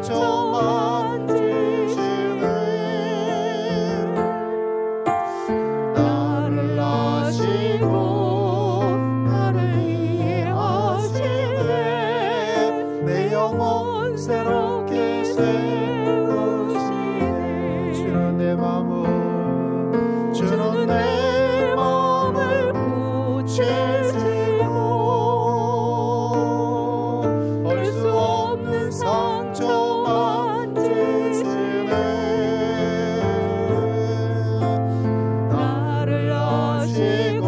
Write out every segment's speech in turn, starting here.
상처 만지시네 나를 아시고 나를 이해하시네 내 영혼 새롭게 세우시네 주는 내 마음을 주는 내 마음을 고치시고 올 수 없는 상처 만지시네 나를 아시고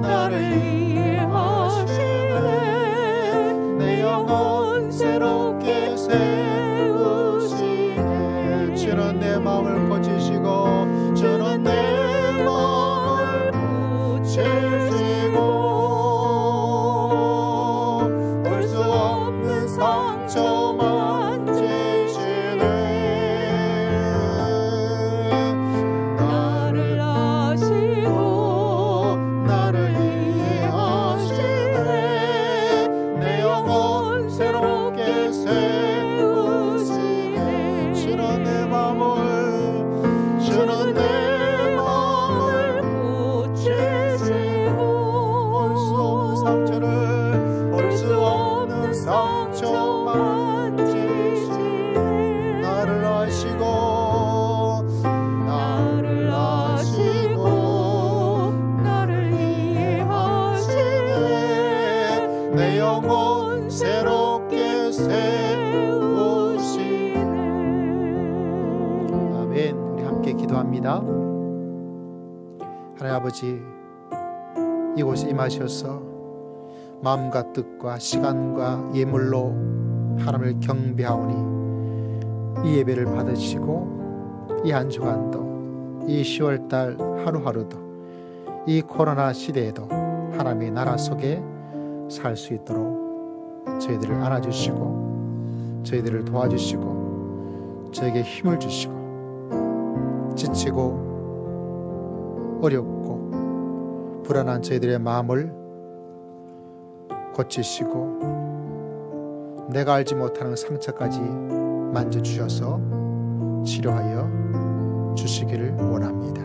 나를 이해하시네 내 영혼 새롭게 세우시네 주는 내 마음을 고치시고 주는 내 마음을 고치시고 올 수 없는 상처 만지시네 나를 아시고 나를 이해하시네 내 영혼 새롭게 세우시네 주는 내 마음을 주는 내 마음을 고치시고 올 수 없는 상처를 올 수 없는 상처 만지시네 나를 아시고 나를 아시고 나를 이해하시네 내 영혼 새롭게 세우시네 아멘. 우리 함께 기도합니다. 하나님 아버지 이곳에 임하셔서 마음과 뜻과 시간과 예물로 하나님을 경배하오니 이 예배를 받으시고 이 한 주간도 이 10월달 하루하루도 이 코로나 시대에도 하나님의 나라 속에 살 수 있도록 저희들을 안아주시고 저희들을 도와주시고 저에게 힘을 주시고 지치고 어렵고 불안한 저희들의 마음을 고치시고 내가 알지 못하는 상처까지 만져주셔서 치료하여 주시기를 원합니다.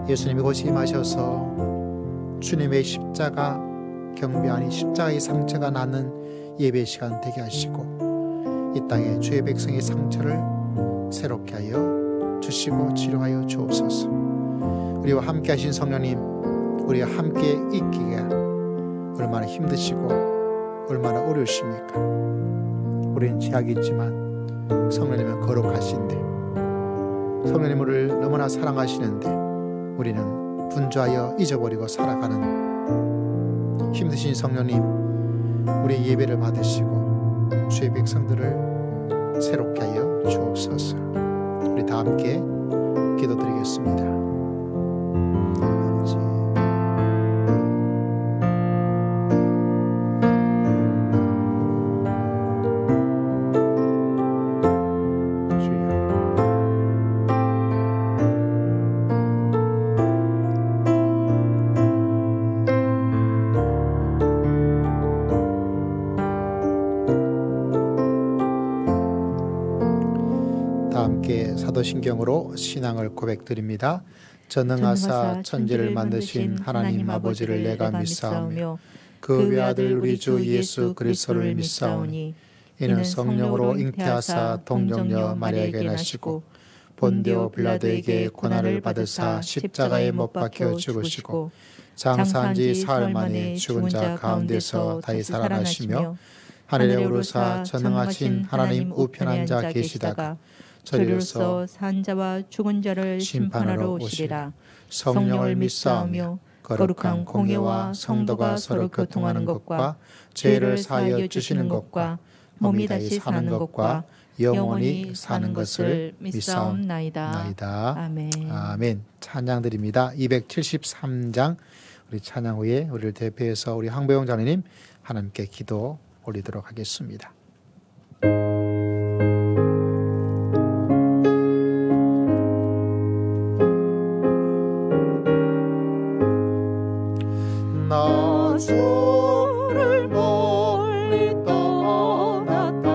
예수님이 이곳에 임하셔서 주님의 십자가 경배하니 십자가의 상처가 나는 예배 시간 되게 하시고 이 땅에 주의 백성의 상처를 새롭게 하여 주시고 치료하여 주옵소서. 우리와 함께 하신 성령님 우리와 함께 있기가 얼마나 힘드시고 얼마나 어려우십니까? 우리는 죄악이 있지만 성령님은 거룩하신데 성령님을 너무나 사랑하시는데 우리는 분주하여 잊어버리고 살아가는 힘드신 성령님 우리의 예배를 받으시고 주의 백성들을 새롭게 하여 주옵소서. 우리 다 함께 기도드리겠습니다. 아버지 사도신경으로 신앙을 고백드립니다. 전능하사 천지를 만드신 하나님 아버지를 내가 믿사오며 그 외아들 우리 주 예수 그리스도를 믿사오니 이는 성령으로 잉태하사 동정녀 마리아에게 나시고 본디오 빌라도에게 고난을 받으사 십자가에 못 박혀 죽으시고 장사한 지 사흘 만에 죽은 자 가운데서 다시 살아나시며 하늘에 오르사 전능하신 하나님 우편한 자 계시다가 저리로서 산 자와 죽은 자를 심판하러 오시리라. 성령을 믿사오며 거룩한 공예와 성도가 서로 교통하는 것과 죄를 사하여 주시는 것과 몸이 다시 사는 것과 영원히 사는 것을 믿사옵나이다. 아멘. 아멘. 찬양드립니다. 273장 우리 찬양 후에 우리를 대표해서 우리 황보영 장로님 하나님께 기도 올리도록 하겠습니다. 나 주를 멀리 떠났다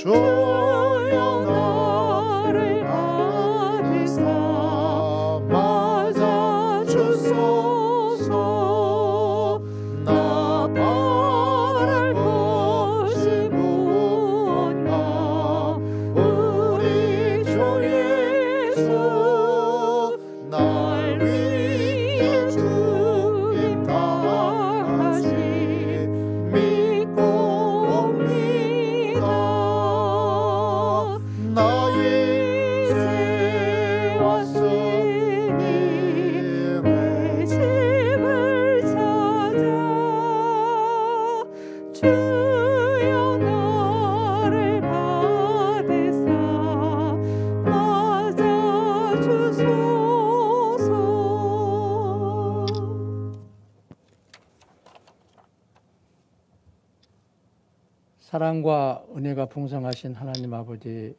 주여 나를 받으사 맞아 주소서. 나 바랄 것이 무엇나 우리 주 예수 날 위해 죽임 당하시 믿고 옵니다. 나 이제 왔으니 내 집을 찾아 주여 나를 받으사 맞아 주소서. 사랑과 은혜가 풍성하신 하나님 아버지,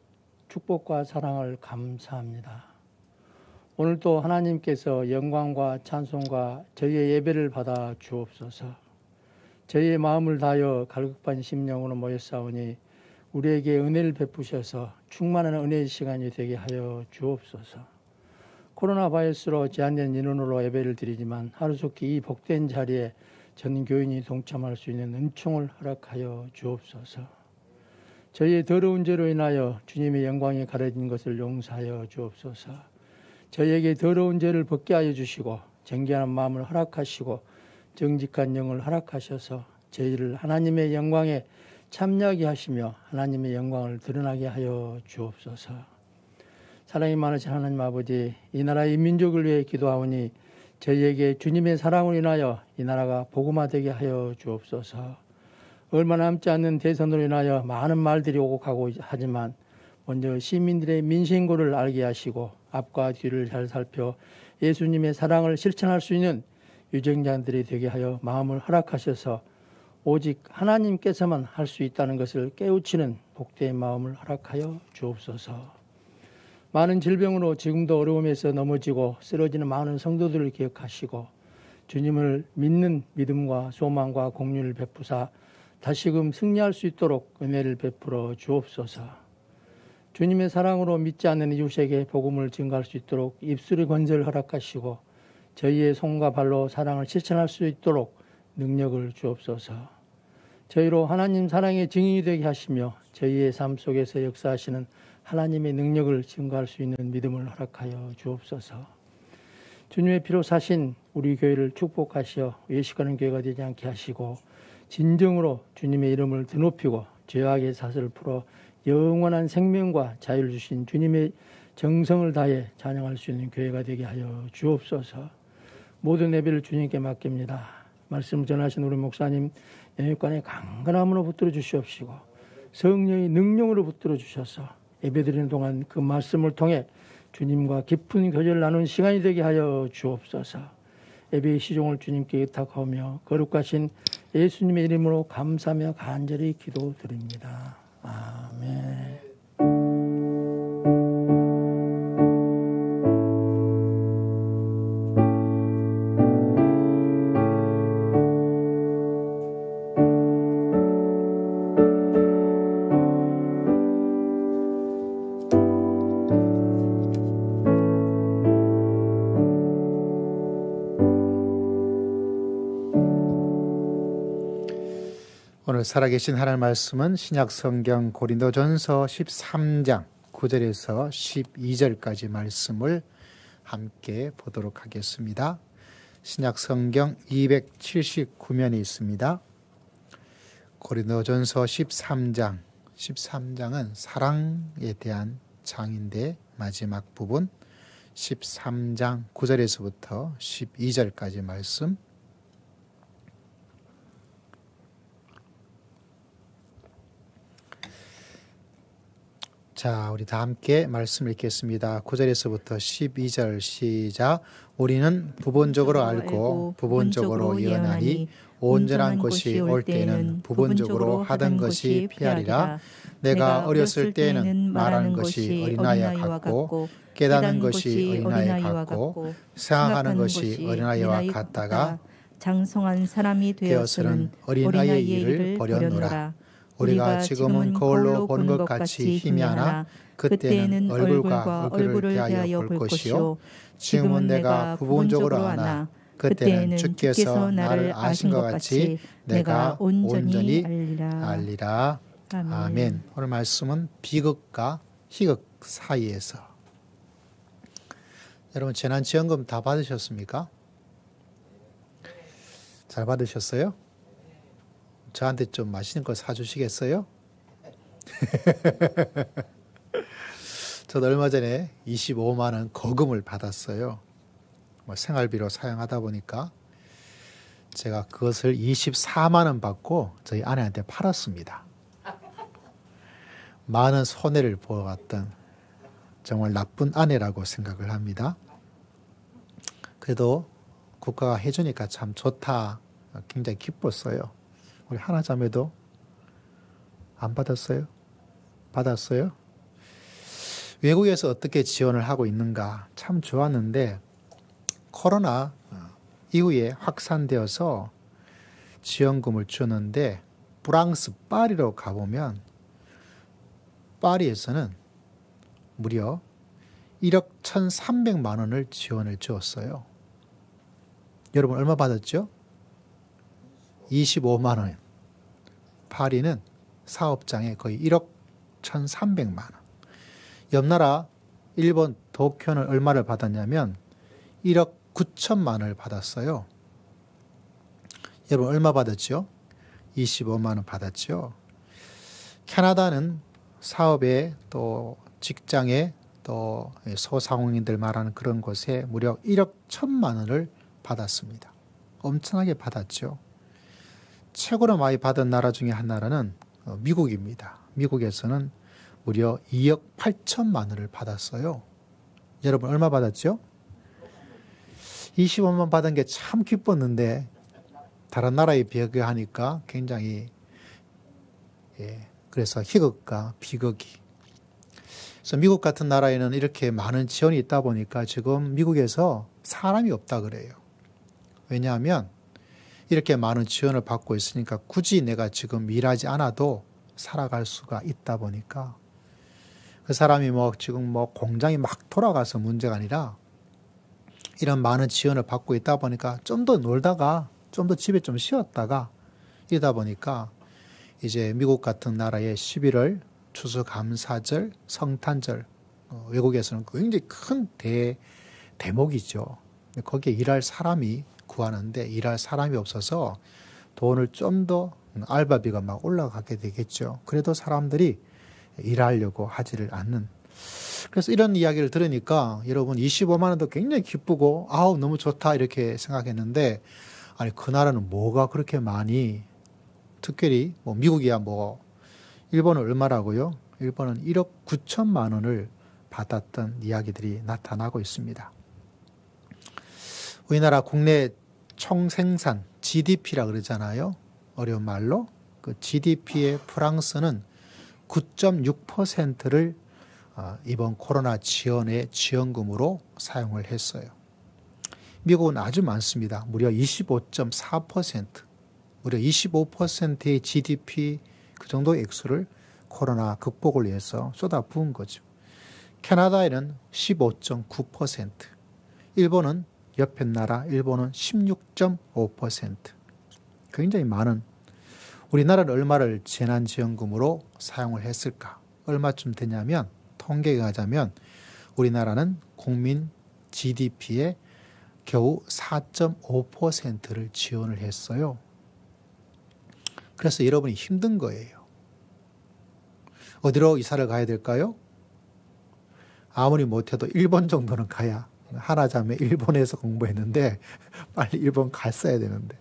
축복과 사랑을 감사합니다. 오늘도 하나님께서 영광과 찬송과 저희의 예배를 받아 주옵소서. 저희의 마음을 다하여 갈급한 심령으로 모였사오니 우리에게 은혜를 베푸셔서 충만한 은혜의 시간이 되게 하여 주옵소서. 코로나 바이러스로 제한된 인원으로 예배를 드리지만 하루속히 이 복된 자리에 전 교인이 동참할 수 있는 은총을 허락하여 주옵소서. 저희의 더러운 죄로 인하여 주님의 영광이 가려진 것을 용서하여 주옵소서. 저희에게 더러운 죄를 벗게 하여 주시고 정결한 마음을 허락하시고 정직한 영을 허락하셔서 저희를 하나님의 영광에 참여하게 하시며 하나님의 영광을 드러나게 하여 주옵소서. 사랑이 많으신 하나님 아버지, 이 나라의 민족을 위해 기도하오니 저희에게 주님의 사랑으로 인하여 이 나라가 복음화되게 하여 주옵소서. 얼마 남지 않는 대선으로 인하여 많은 말들이 오고 가고 하지만 먼저 시민들의 민생고를 알게 하시고 앞과 뒤를 잘 살펴 예수님의 사랑을 실천할 수 있는 유정자들이 되게 하여 마음을 허락하셔서 오직 하나님께서만 할 수 있다는 것을 깨우치는 복된 마음을 허락하여 주옵소서. 많은 질병으로 지금도 어려움에서 넘어지고 쓰러지는 많은 성도들을 기억하시고 주님을 믿는 믿음과 소망과 공륜을 베푸사 다시금 승리할 수 있도록 은혜를 베풀어 주옵소서. 주님의 사랑으로 믿지 않는 이웃에게 복음을 증거할 수 있도록 입술의 권세를 허락하시고 저희의 손과 발로 사랑을 실천할 수 있도록 능력을 주옵소서. 저희로 하나님 사랑의 증인이 되게 하시며 저희의 삶 속에서 역사하시는 하나님의 능력을 증거할 수 있는 믿음을 허락하여 주옵소서. 주님의 피로 사신 우리 교회를 축복하시어 외식하는 교회가 되지 않게 하시고 진정으로 주님의 이름을 드높이고 죄악의 사슬을 풀어 영원한 생명과 자유를 주신 주님의 정성을 다해 찬양할 수 있는 교회가 되게 하여 주옵소서. 모든 예배를 주님께 맡깁니다. 말씀 전하신 우리 목사님 영육간의 강건함으로 붙들어 주시옵시고 성령의 능력으로 붙들어 주셔서 예배드리는 동안 그 말씀을 통해 주님과 깊은 교제를 나누는 시간이 되게 하여 주옵소서. 예배의 시종을 주님께 의탁하며 거룩하신 예수님의 이름으로 감사하며 간절히 기도드립니다. 아멘. 오늘 살아계신 하나님 말씀은 신약성경 고린도전서 13장 9절에서 12절까지 말씀을 함께 보도록 하겠습니다. 신약성경 279면에 있습니다. 고린도전서 13장은 사랑에 대한 장인데 마지막 부분 13장 9절에서부터 12절까지 말씀. 자, 우리 다 함께 말씀 읽겠습니다. 9절에서부터 12절 시작. 우리는 부분적으로 알고 부분적으로 예언하니 온전한 것이 올 때에는 부분적으로 하던 것이 피하리라. 내가 어렸을 때에는 말하는 것이 어린아이와 같고 깨닫는 것이 어린아이와 같고 생각하는 것이 어린아이와 같다가 장성한 사람이 되어서는 어린아이의 일을 버렸노라. 우리가 지금은 거울로 보는 것 같이 희미하나 그때는 얼굴과 얼굴을 대하여 볼 것이요 지금은 내가 부분적으로 아나 그때는 주께서 나를 아신 것 같이 내가 온전히 알리라. 아멘. 오늘 말씀은 비극과 희극 사이에서. 여러분 재난지원금 다 받으셨습니까? 잘 받으셨어요? 저한테 좀 맛있는 거 사주시겠어요? 저도 얼마 전에 25만 원 거금을 받았어요. 생활비로 사용하다 보니까 제가 그것을 24만 원 받고 저희 아내한테 팔았습니다. 많은 손해를 보았던 정말 나쁜 아내라고 생각을 합니다. 그래도 국가가 해주니까 참 좋다. 굉장히 기뻤어요. 우리 하나자매도 안 받았어요? 받았어요? 외국에서 어떻게 지원을 하고 있는가 참 좋았는데 코로나 이후에 확산되어서 지원금을 주는데 프랑스 파리로 가보면 파리에서는 무려 1억 1,300만 원을 지원을 주었어요. 여러분 얼마 받았죠? 25만 원. 파리는 사업장에 거의 1억 1,300만 원. 옆 나라 일본 도쿄는 얼마를 받았냐면 1억 9천만 원을 받았어요. 여러분 얼마 받았죠? 25만 원 받았죠. 캐나다는 사업에 또 직장에 또 소상공인들 말하는 그런 곳에 무려 1억 1천만 원을 받았습니다. 엄청나게 받았죠. 최고로 많이 받은 나라 중에 한 나라는 미국입니다. 미국에서는 무려 2억 8천만 원을 받았어요. 여러분 얼마 받았죠? 25만 받은 게 참 기뻤는데 다른 나라에 비교하니까 굉장히 그래서 희극과 비극이. 그래서 미국 같은 나라에는 이렇게 많은 지원이 있다 보니까 지금 미국에서 사람이 없다 그래요. 왜냐하면 이렇게 많은 지원을 받고 있으니까 굳이 내가 지금 일하지 않아도 살아갈 수가 있다 보니까 그 사람이 지금 공장이 막 돌아가서 문제가 아니라 이런 많은 지원을 받고 있다 보니까 좀 더 놀다가 좀 더 집에 좀 쉬었다가 이러다 보니까 이제 미국 같은 나라의 11월 추수감사절, 성탄절 외국에서는 굉장히 큰 대목이죠. 거기에 일할 사람이 구하는데 일할 사람이 없어서 돈을 좀 더 알바비가 막 올라가게 되겠죠. 그래도 사람들이 일하려고 하지를 않는. 그래서 이런 이야기를 들으니까 여러분 25만 원도 굉장히 기쁘고 아우 너무 좋다 이렇게 생각했는데 아니 그 나라는 뭐가 그렇게 많이 특별히 미국이야 일본은 얼마라고요? 일본은 1억 9천만 원을 받았던 이야기들이 나타나고 있습니다. 우리나라 국내 총생산 GDP라 그러잖아요. 어려운 말로. 그 GDP의 프랑스는 9.6%를 이번 코로나 지원의 지원금으로 사용을 했어요. 미국은 아주 많습니다. 무려 25.4%, 무려 25%의 GDP 그 정도 액수를 코로나 극복을 위해서 쏟아부은 거죠. 캐나다에는 15.9%, 일본은 옆에 나라 일본은 16.5%. 굉장히 많은. 우리나라는 얼마를 재난지원금으로 사용을 했을까? 얼마쯤 되냐면 통계에 하자면 우리나라는 국민 GDP의 겨우 4.5%를 지원을 했어요. 그래서 여러분이 힘든 거예요. 어디로 이사를 가야 될까요? 아무리 못해도 일본 정도는 가야. 하나자매 일본에서 공부했는데 빨리 일본 갔어야 되는데.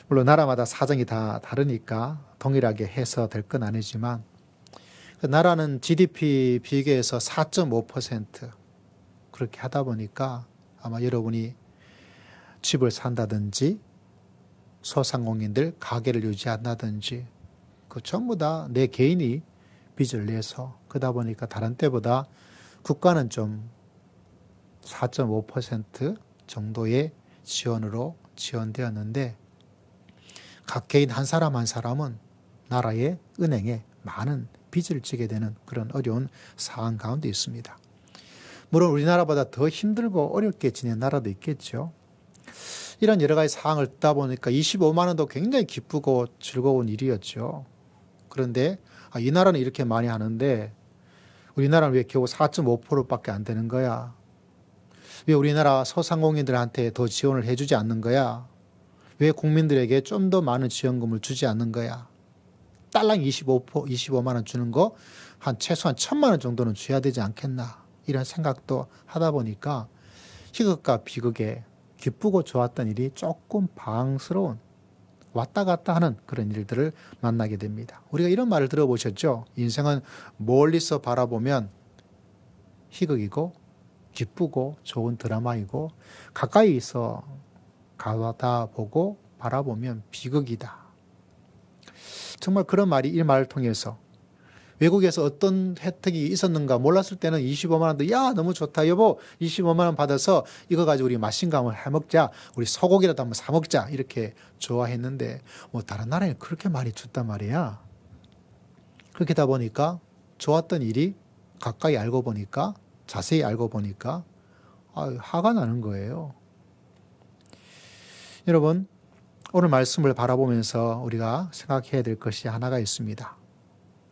물론 나라마다 사정이 다 다르니까 동일하게 해서 될 건 아니지만 그 나라는 GDP 비교해서 4.5% 그렇게 하다 보니까 아마 여러분이 집을 산다든지 소상공인들 가게를 유지한다든지 그 전부 다 내 개인이 빚을 내서 그러다 보니까 다른 때보다 국가는 좀 4.5% 정도의 지원으로 지원되었는데 각 개인 한 사람 한 사람은 나라의 은행에 많은 빚을 지게 되는 그런 어려운 상황 가운데 있습니다. 물론 우리나라보다 더 힘들고 어렵게 지낸 나라도 있겠죠. 이런 여러 가지 상황을 듣다 보니까 25만 원도 굉장히 기쁘고 즐거운 일이었죠. 그런데 이 나라는 이렇게 많이 하는데 우리나라는 왜 겨우 4.5%밖에 안 되는 거야? 왜 우리나라 소상공인들한테 더 지원을 해주지 않는 거야? 왜 국민들에게 좀 더 많은 지원금을 주지 않는 거야? 딸랑 25만 원 주는 거 한 최소한 1,000만 원 정도는 줘야 되지 않겠나? 이런 생각도 하다 보니까 희극과 비극에 기쁘고 좋았던 일이 조금 방황스러운 왔다 갔다 하는 그런 일들을 만나게 됩니다. 우리가 이런 말을 들어보셨죠? 인생은 멀리서 바라보면 희극이고 기쁘고 좋은 드라마이고 가까이서 가다 보고 바라보면 비극이다. 정말 그런 말이 이 말을 통해서 외국에서 어떤 혜택이 있었는가 몰랐을 때는 25만 원도 야 너무 좋다 여보 25만 원 받아서 이거 가지고 우리 맛있는 거 한번 해먹자 우리 소고기라도 한번 사 먹자 이렇게 좋아했는데 뭐 다른 나라에는 그렇게 많이 줬단 말이야. 그렇게 하다 보니까 좋았던 일이 가까이 알고 보니까 자세히 알고 보니까 화가 나는 거예요. 여러분 오늘 말씀을 바라보면서 우리가 생각해야 될 것이 하나가 있습니다.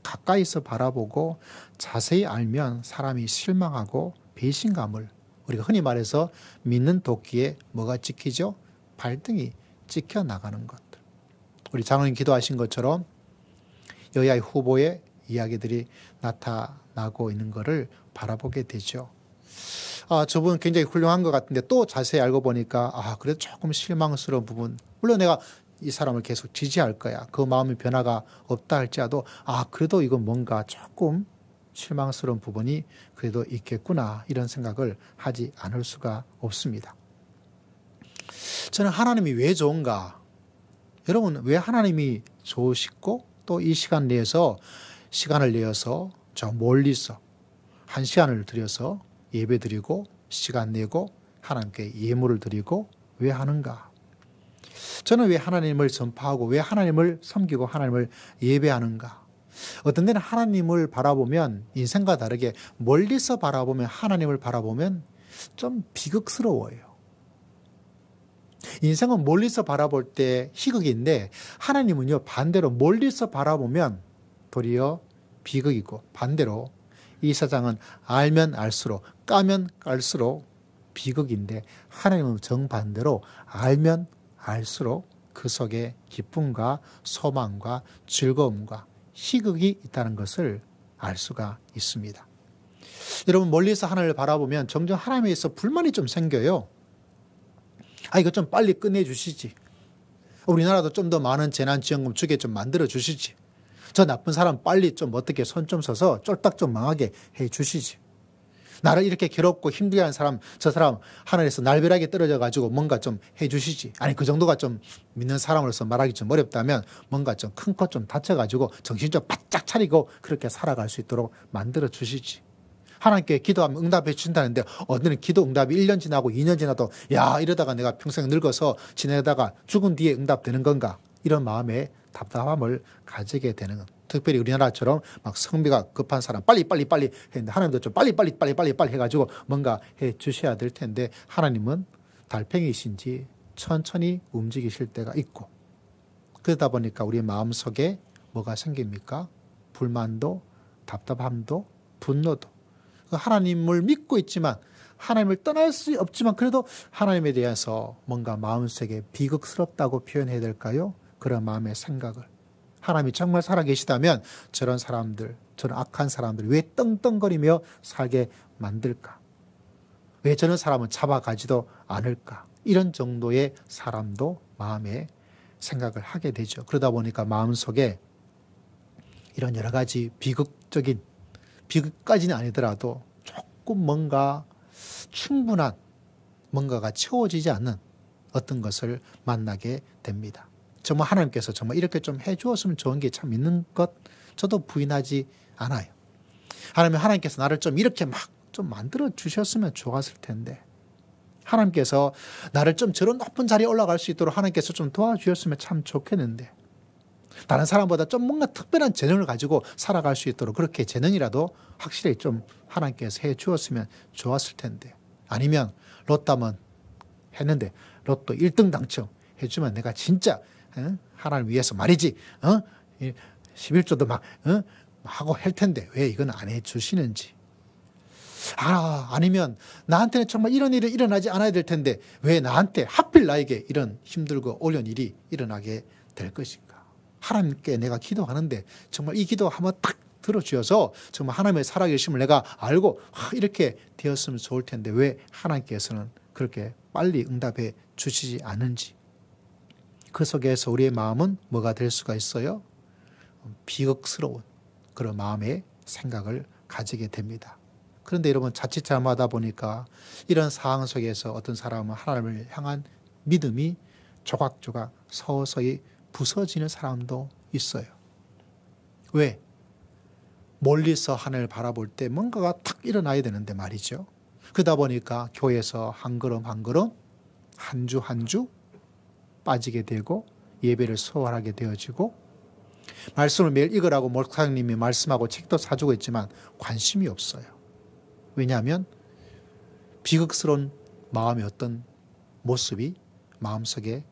가까이서 바라보고 자세히 알면 사람이 실망하고 배신감을 우리가 흔히 말해서 믿는 도끼에 뭐가 찍히죠? 발등이 찍혀 나가는 것들. 우리 장로님 기도하신 것처럼 여야의 후보의 이야기들이 나타나고 있는 것을 바라보게 되죠. 저분 굉장히 훌륭한 것 같은데 또 자세히 알고 보니까 그래도 조금 실망스러운 부분. 물론 내가 이 사람을 계속 지지할 거야. 그 마음의 변화가 없다 할지라도 그래도 이건 뭔가 조금 실망스러운 부분이 그래도 있겠구나 이런 생각을 하지 않을 수가 없습니다. 저는 하나님이 왜 좋은가? 여러분 왜 하나님이 좋으시고 또 이 시간을 내어서 저 멀리서 1시간을 들여서 예배 드리고 시간 내고 하나님께 예물을 드리고 왜 하는가? 저는 왜 하나님을 전파하고 왜 하나님을 섬기고 하나님을 예배하는가? 어떤 데는 하나님을 바라보면 인생과 다르게 멀리서 바라보면 하나님을 바라보면 좀 비극스러워요. 인생은 멀리서 바라볼 때 희극인데 하나님은요 반대로 멀리서 바라보면 도리어 비극이고 반대로 이 세상은 알면 알수록 까면 깔수록 비극인데 하나님은 정반대로 알면 알수록 그 속에 기쁨과 소망과 즐거움과 희극이 있다는 것을 알 수가 있습니다. 여러분 멀리서 하나님을 바라보면 종종 하나님에 있어 불만이 좀 생겨요. 이거 좀 빨리 끝내주시지. 우리나라도 좀 더 많은 재난지원금 주게 좀 만들어 주시지. 저 나쁜 사람 빨리 좀 어떻게 손 좀 써서 쫄딱 좀 망하게 해 주시지. 나를 이렇게 괴롭고 힘들게 하는 사람, 저 사람 하늘에서 날벼락에 떨어져 가지고 뭔가 좀 해 주시지. 그 정도가 좀 믿는 사람으로서 말하기 좀 어렵다면 뭔가 좀 큰 코 좀 다쳐 가지고 정신 좀 바짝 차리고 그렇게 살아갈 수 있도록 만들어 주시지. 하나님께 기도하면 응답해 주신다는데 어떤 기도 응답이 1년 지나고 2년 지나도 이러다가 내가 평생 늙어서 지내다가 죽은 뒤에 응답되는 건가? 이런 마음에 답답함을 가지게 되는 것. 특별히 우리나라처럼 막 성비가 급한 사람 빨리 했는데 하나님도 좀 빨리 해가지고 뭔가 해 주셔야 될 텐데 하나님은 달팽이신지 천천히 움직이실 때가 있고 그러다 보니까 우리 마음속에 뭐가 생깁니까? 불만도 답답함도 분노도 하나님을 믿고 있지만 하나님을 떠날 수 없지만 그래도 하나님에 대해서 뭔가 마음속에 비극스럽다고 표현해야 될까요? 그런 마음의 생각을 하나님이 정말 살아계시다면 저런 사람들, 저런 악한 사람들 왜 떵떵거리며 살게 만들까? 왜 저런 사람은 잡아가지도 않을까? 이런 정도의 사람도 마음에 생각을 하게 되죠. 그러다 보니까 마음속에 이런 여러 가지 비극까지는 아니더라도 조금 뭔가 충분한 뭔가가 채워지지 않는 어떤 것을 만나게 됩니다. 정말 하나님께서 정말 이렇게 좀 해주었으면 좋은 게 참 있는 것 저도 부인하지 않아요. 하나님께서 나를 좀 이렇게 막 좀 만들어 주셨으면 좋았을 텐데 하나님께서 나를 좀 저런 높은 자리에 올라갈 수 있도록 하나님께서 좀 도와주셨으면 참 좋겠는데 다른 사람보다 좀 뭔가 특별한 재능을 가지고 살아갈 수 있도록 그렇게 재능이라도 확실히 좀 하나님께서 해 주었으면 좋았을 텐데, 아니면 로또만 했는데 로또 1등 당첨해 주면 내가 진짜 하나님 위해서 말이지 11조도 막 하고 할 텐데 왜 이건 안 해 주시는지. 아니면 나한테는 정말 이런 일이 일어나지 않아야 될 텐데 왜 나한테 하필 나에게 이런 힘들고 어려운 일이 일어나게 될 것인가. 하나님께 내가 기도하는데 정말 이 기도 한번 딱 들어주셔서 정말 하나님의 살아계심을 내가 알고 이렇게 되었으면 좋을 텐데 왜 하나님께서는 그렇게 빨리 응답해 주시지 않은지. 그 속에서 우리의 마음은 뭐가 될 수가 있어요? 비극스러운 그런 마음의 생각을 가지게 됩니다. 그런데 여러분, 자칫 잘못하다 보니까 이런 상황 속에서 어떤 사람은 하나님을 향한 믿음이 조각조각 서서히 부서지는 사람도 있어요. 왜? 멀리서 하늘을 바라볼 때 뭔가가 탁 일어나야 되는데 말이죠. 그러다 보니까 교회에서 한 걸음 한 걸음, 한 주 한 주 빠지게 되고 예배를 소홀하게 되어지고 말씀을 매일 읽으라고 목사님이 말씀하고 책도 사주고 있지만 관심이 없어요. 왜냐하면 비극스러운 마음의 어떤 모습이 마음속에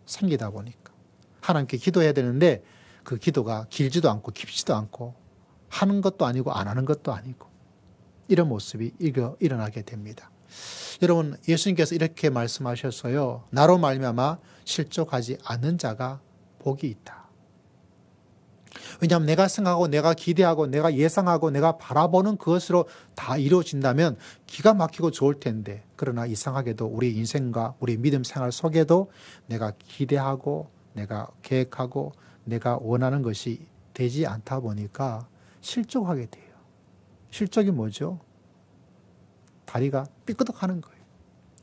생기다 보니까 하나님께 기도해야 되는데 그 기도가 길지도 않고 깊지도 않고 하는 것도 아니고 안 하는 것도 아니고 이런 모습이 일어나게 됩니다. 여러분, 예수님께서 이렇게 말씀하셨어요. 나로 말미암아 실족하지 않는 자가 복이 있다. 왜냐하면 내가 생각하고 내가 기대하고 내가 예상하고 내가 바라보는 그것으로 다 이루어진다면 기가 막히고 좋을 텐데, 그러나 이상하게도 우리 인생과 우리 믿음 생활 속에도 내가 기대하고 내가 계획하고 내가 원하는 것이 되지 않다 보니까 실족하게 돼요. 실족이 뭐죠? 다리가 삐끄덕하는 거예요.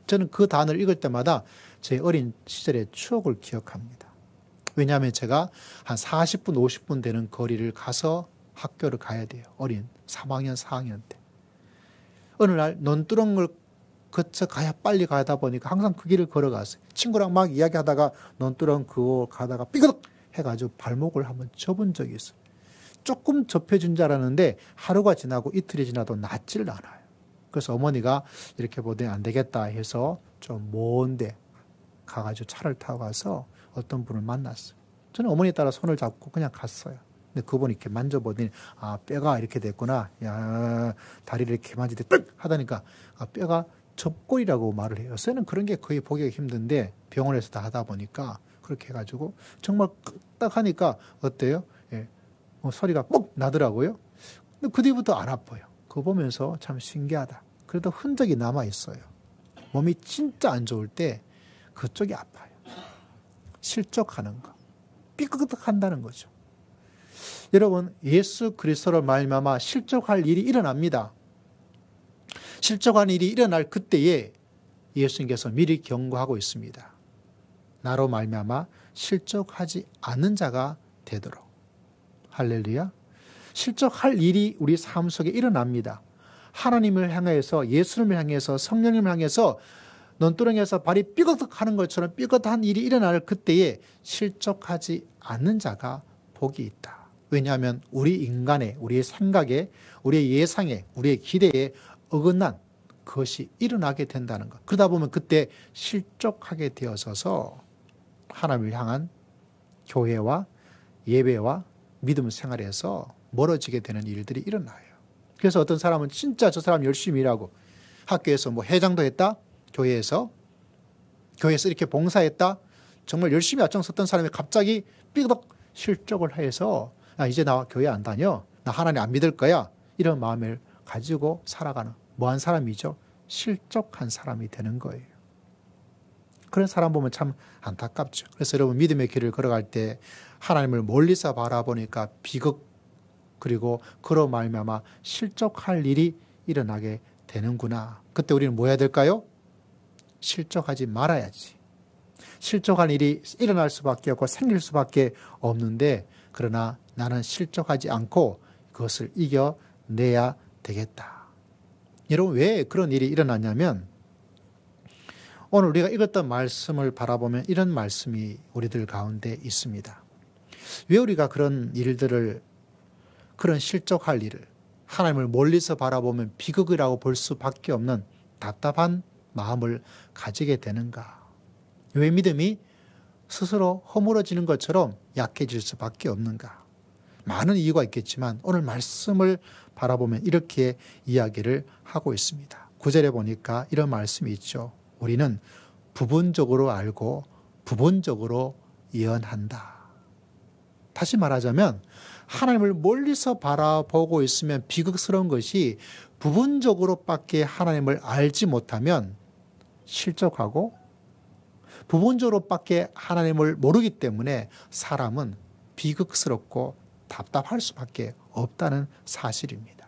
저는 그 단어를 읽을 때마다 제 어린 시절의 추억을 기억합니다. 왜냐하면 제가 한 40분, 50분 되는 거리를 가서 학교를 가야 돼요. 어린 3학년, 4학년 때. 어느 날 논두렁을 거쳐 가야 빨리 가다 보니까 항상 그 길을 걸어갔어요. 친구랑 막 이야기하다가 논두렁 그거 가다가 삐그덕 해가지고 발목을 한번 접은 적이 있어요. 조금 접혀진 줄 알았는데 하루가 지나고 이틀이 지나도 낫질 않아요. 그래서 어머니가 이렇게 보더니 안 되겠다 해서 좀 먼데 가가지고 차를 타고 가서 어떤 분을 만났어요. 저는 어머니 따라 손을 잡고 그냥 갔어요. 근데 그분이 이렇게 만져보더니 뼈가 이렇게 됐구나. 다리를 이렇게 만지대 뜩 하다니까 뼈가 접골이라고 말을 해요. 요새는 그런 게 거의 보기가 힘든데 병원에서 다 하다 보니까 그렇게 해가지고 정말 딱 하니까 어때요? 소리가 뻑 나더라고요. 근데 그 뒤부터 안 아파요. 그거 보면서 참 신기하다. 그래도 흔적이 남아있어요. 몸이 진짜 안 좋을 때 그쪽이 아파요. 실족하는 거. 삐끄덕한다는 거죠. 여러분, 예수 그리스도로 말미암아 실족할 일이 일어납니다. 실족한 일이 일어날 그때에 예수님께서 미리 경고하고 있습니다. 나로 말미암아 실족하지 않는 자가 되도록. 할렐루야. 실족할 일이 우리 삶 속에 일어납니다. 하나님을 향해서, 예수님을 향해서, 성령님을 향해서 논두렁에서 발이 삐걱하는 것처럼 삐걱한 일이 일어날 그때에 실족하지 않는 자가 복이 있다. 왜냐하면 우리 인간의, 우리의 생각에, 우리의 예상에, 우리의 기대에 어긋난 그것이 일어나게 된다는 것. 그러다 보면 그때 실족하게 되어서서 하나님을 향한 교회와 예배와 믿음 생활에서 멀어지게 되는 일들이 일어나요. 그래서 어떤 사람은 진짜 저 사람 열심히 일하고 학교에서 뭐 회장도 했다, 교회에서 이렇게 봉사했다, 정말 열심히 앞장섰던 사람이 갑자기 삐그덕 실족을 해서 이제 나 교회 안 다녀, 나 하나님 안 믿을 거야, 이런 마음을 가지고 살아가는 뭐한 사람이죠? 실족한 사람이 되는 거예요. 그런 사람 보면 참 안타깝죠. 그래서 여러분, 믿음의 길을 걸어갈 때 하나님을 멀리서 바라보니까 비극, 그리고 그로 말미암아 실족할 일이 일어나게 되는구나. 그때 우리는 뭐 해야 될까요? 실족하지 말아야지. 실족한 일이 일어날 수밖에 없고 생길 수밖에 없는데, 그러나 나는 실족하지 않고 그것을 이겨내야 되겠다. 여러분, 왜 그런 일이 일어났냐면, 오늘 우리가 읽었던 말씀을 바라보면 이런 말씀이 우리들 가운데 있습니다. 왜 우리가 그런 일들을, 그런 실족할 일을 하나님을 멀리서 바라보면 비극이라고 볼 수밖에 없는 답답한 마음을 가지게 되는가? 왜 믿음이 스스로 허물어지는 것처럼 약해질 수밖에 없는가? 많은 이유가 있겠지만 오늘 말씀을 바라보면 이렇게 이야기를 하고 있습니다. 9절에 보니까 이런 말씀이 있죠. 우리는 부분적으로 알고 부분적으로 예언한다. 다시 말하자면 하나님을 멀리서 바라보고 있으면 비극스러운 것이 부분적으로밖에 하나님을 알지 못하면 실족하고 부분적으로밖에 하나님을 모르기 때문에 사람은 비극스럽고 답답할 수밖에 없다는 사실입니다.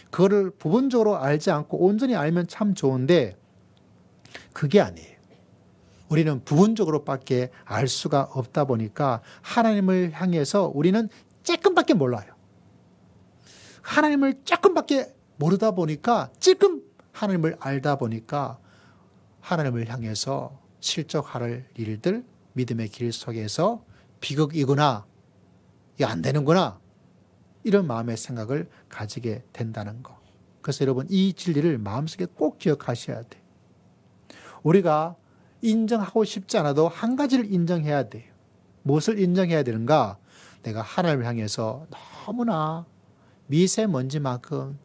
그거를 부분적으로 알지 않고 온전히 알면 참 좋은데 그게 아니에요. 우리는 부분적으로밖에 알 수가 없다 보니까 하나님을 향해서 우리는 조금밖에 몰라요. 하나님을 조금밖에 모르다 보니까 조금 하나님을 알다 보니까 하나님을 향해서 실족할 일들, 믿음의 길 속에서 비극이구나, 이거 안 되는구나, 이런 마음의 생각을 가지게 된다는 거. 그래서 여러분 이 진리를 마음속에 꼭 기억하셔야 돼요. 우리가 인정하고 싶지 않아도 한 가지를 인정해야 돼요. 무엇을 인정해야 되는가? 내가 하나님을 향해서 너무나 미세먼지만큼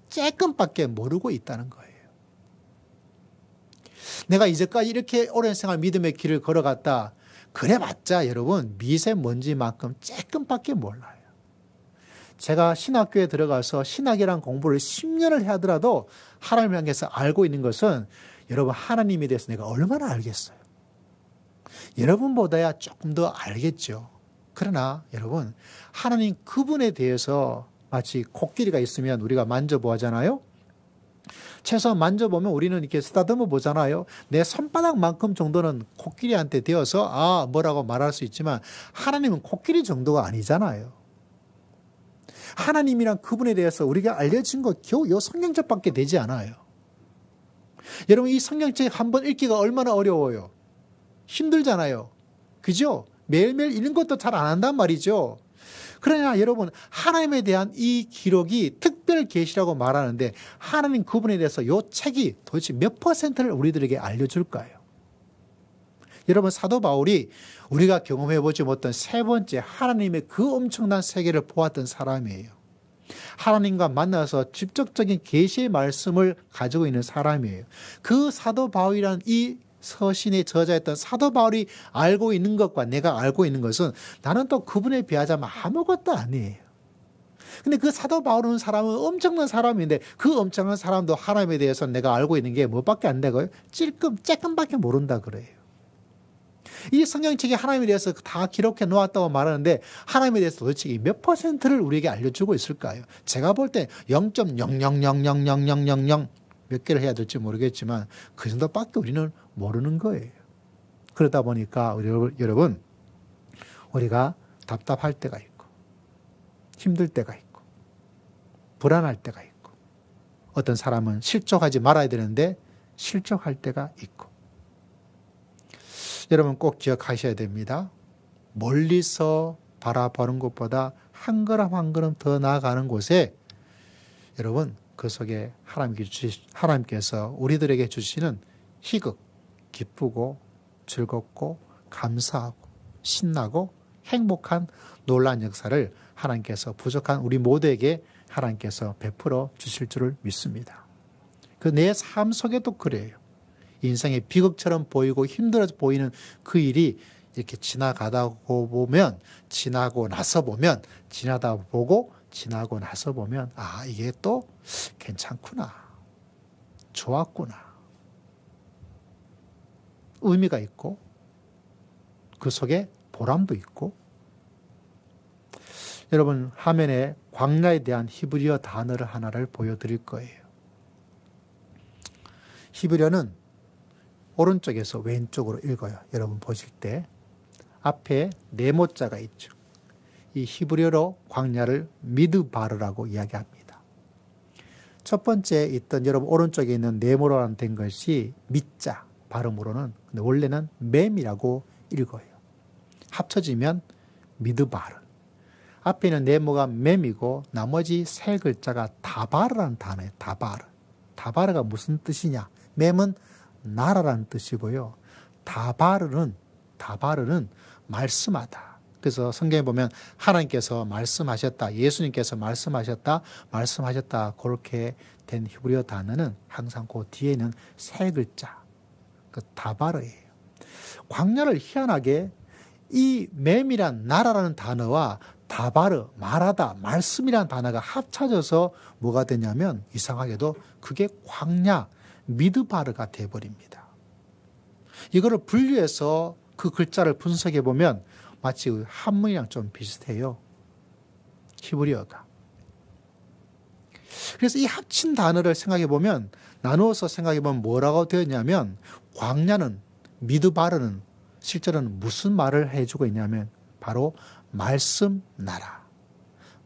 찔끔밖에 모르고 있다는 거예요. 내가 이제까지 이렇게 오랜 생활 믿음의 길을 걸어갔다. 그래봤자 여러분 미세먼지만큼 찔끔밖에 몰라요. 제가 신학교에 들어가서 신학이란 공부를 10년을 하더라도 하나님을 향해서 알고 있는 것은 여러분 하나님에 대해서 내가 얼마나 알겠어요. 여러분보다야 조금 더 알겠죠. 그러나 여러분 하나님 그분에 대해서 마치 코끼리가 있으면 우리가 만져보잖아요. 최소한 만져보면 우리는 이렇게 쓰다듬어 보잖아요. 내 손바닥만큼 정도는 코끼리한테 되어서 뭐라고 말할 수 있지만 하나님은 코끼리 정도가 아니잖아요. 하나님이란 그분에 대해서 우리가 알려진 것 겨우 이 성경책밖에 되지 않아요. 여러분 이 성경책 한번 읽기가 얼마나 어려워요. 힘들잖아요. 그죠? 매일매일 읽는 것도 잘 안 한단 말이죠. 그러나 여러분 하나님에 대한 이 기록이 특별 계시라고 말하는데 하나님 그분에 대해서 이 책이 도대체 몇 퍼센트를 우리들에게 알려줄까요? 여러분 사도 바울이 우리가 경험해보지 못한 세 번째 하나님의 그 엄청난 세계를 보았던 사람이에요. 하나님과 만나서 직접적인 계시의 말씀을 가지고 있는 사람이에요. 그 사도 바울이란 이 서신의 저자였던 사도 바울이 알고 있는 것과 내가 알고 있는 것은 나는 또 그분에 비하자면 아무것도 아니에요. 근데 그 사도 바울은 사람은 엄청난 사람인데 그 엄청난 사람도 하나님에 대해서 내가 알고 있는 게 뭐밖에 안 되고요. 찔끔밖에 모른다 그래요. 이 성경책에 하나님에 대해서 다 기록해 놓았다고 말하는데 하나님에 대해서 도대체 몇 퍼센트를 우리에게 알려주고 있을까요? 제가 볼 때 0.0000000 몇 개를 해야 될지 모르겠지만 그 정도밖에 우리는 모르는 거예요. 그러다 보니까 여러분 우리가 답답할 때가 있고 힘들 때가 있고 불안할 때가 있고 어떤 사람은 실족하지 말아야 되는데 실족할 때가 있고 여러분 꼭 기억하셔야 됩니다. 멀리서 바라보는 것보다 한 걸음 한 걸음 더 나아가는 곳에 여러분 그 속에 하나님께서 우리들에게 주시는 희극, 기쁘고 즐겁고 감사하고 신나고 행복한 놀라운 역사를 하나님께서 부족한 우리 모두에게 하나님께서 베풀어 주실 줄을 믿습니다. 그 내 삶 속에도 그래요. 인생의 비극처럼 보이고 힘들어 보이는 그 일이 이렇게 지나가다 보면 지나고 나서 보면 지나다 보고 지나고 나서 보면 이게 또 괜찮구나. 좋았구나. 의미가 있고 그 속에 보람도 있고 여러분 화면에 광야에 대한 히브리어 단어를 하나를 보여드릴 거예요. 히브리어는 오른쪽에서 왼쪽으로 읽어요. 여러분 보실 때 앞에 네모자가 있죠. 이 히브리어로 광야를 미드바르라고 이야기합니다. 첫 번째 있던 여러분 오른쪽에 있는 네모로 된 것이 미자 발음으로는 근데 원래는 맴이라고 읽어요. 합쳐지면 미드바르. 앞에 있는 네모가 맴이고 나머지 세 글자가 다바르라는 단어예요. 다바르. 다바르가 무슨 뜻이냐? 맴은 나라라는 뜻이고요. 다바르는 말씀하다. 그래서 성경에 보면 하나님께서 말씀하셨다, 예수님께서 말씀하셨다, 그렇게 된 히브리어 단어는 항상 그 뒤에는 세 글자, 그 다바르예요. 광야를 희한하게 이 맴이란 나라라는 단어와 다바르, 말하다, 말씀이란 단어가 합쳐져서 뭐가 되냐면 이상하게도 그게 광야, 미드바르가 돼버립니다. 이거를 분류해서 그 글자를 분석해 보면 마치 한문이랑 좀 비슷해요. 히브리어가. 그래서 이 합친 단어를 생각해 보면, 나누어서 생각해 보면 뭐라고 되었냐면, 광야는, 미드바르는 실제로는 무슨 말을 해주고 있냐면 바로 말씀 나라,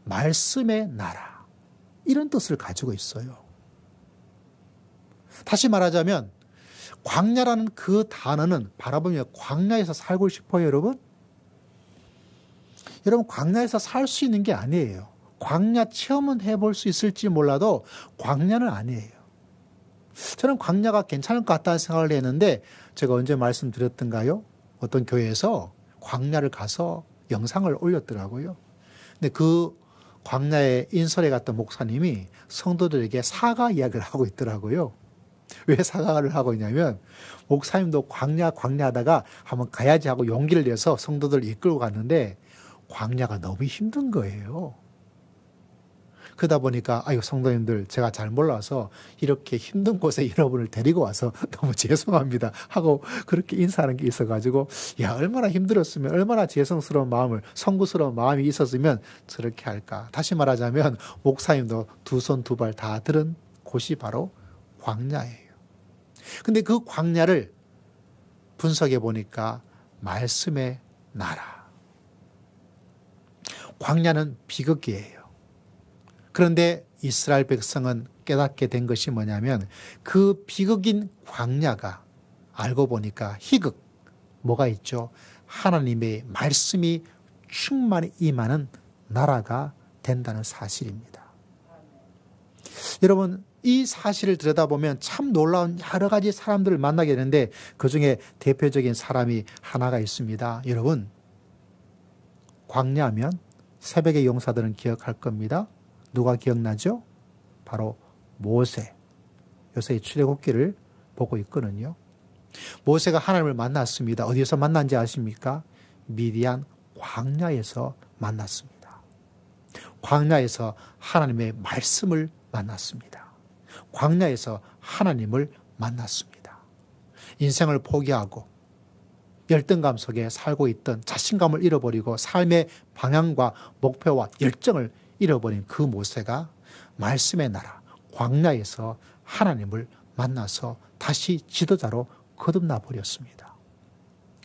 말씀의 나라, 이런 뜻을 가지고 있어요. 다시 말하자면 광야라는 그 단어는 바라보면 광야에서 살고 싶어요, 여러분? 여러분, 광야에서 살 수 있는 게 아니에요. 광야 체험은 해볼 수 있을지 몰라도 광야는 아니에요. 저는 광야가 괜찮을 것 같다는 생각을 했는데, 제가 언제 말씀드렸던가요? 어떤 교회에서 광야를 가서 영상을 올렸더라고요. 근데 그 광야에 인솔에 갔던 목사님이 성도들에게 사과 이야기를 하고 있더라고요. 왜 사과를 하고 있냐면, 목사님도 광야 하다가 한번 가야지 하고 용기를 내서 성도들을 이끌고 갔는데 광야가 너무 힘든 거예요. 그러다 보니까 아유 성도님들, 제가 잘 몰라서 이렇게 힘든 곳에 여러분을 데리고 와서 너무 죄송합니다 하고 그렇게 인사하는 게 있어가지고, 야, 얼마나 힘들었으면, 얼마나 죄송스러운 마음을, 송구스러운 마음이 있었으면 저렇게 할까. 다시 말하자면 목사님도 두 손 두 발 다 들은 곳이 바로 광야예요. 근데 그 광야를 분석해 보니까 말씀의 나라. 광야는 비극이에요. 그런데 이스라엘 백성은 깨닫게 된 것이 뭐냐면, 그 비극인 광야가 알고 보니까 희극, 뭐가 있죠? 하나님의 말씀이 충만히 임하는 나라가 된다는 사실입니다. 여러분, 이 사실을 들여다보면 참 놀라운 여러 가지 사람들을 만나게 되는데 그중에 대표적인 사람이 하나가 있습니다. 여러분, 광야하면 새벽의 용사들은 기억할 겁니다. 누가 기억나죠? 바로 모세. 요새 출애굽기를 보고 있거든요. 모세가 하나님을 만났습니다. 어디서 만난지 아십니까? 미디안 광야에서 만났습니다. 광야에서 하나님의 말씀을 만났습니다. 광야에서 하나님을 만났습니다. 인생을 포기하고 열등감 속에 살고 있던, 자신감을 잃어버리고 삶의 방향과 목표와 열정을 잃어버린 그 모세가 말씀의 나라 광야에서 하나님을 만나서 다시 지도자로 거듭나 버렸습니다.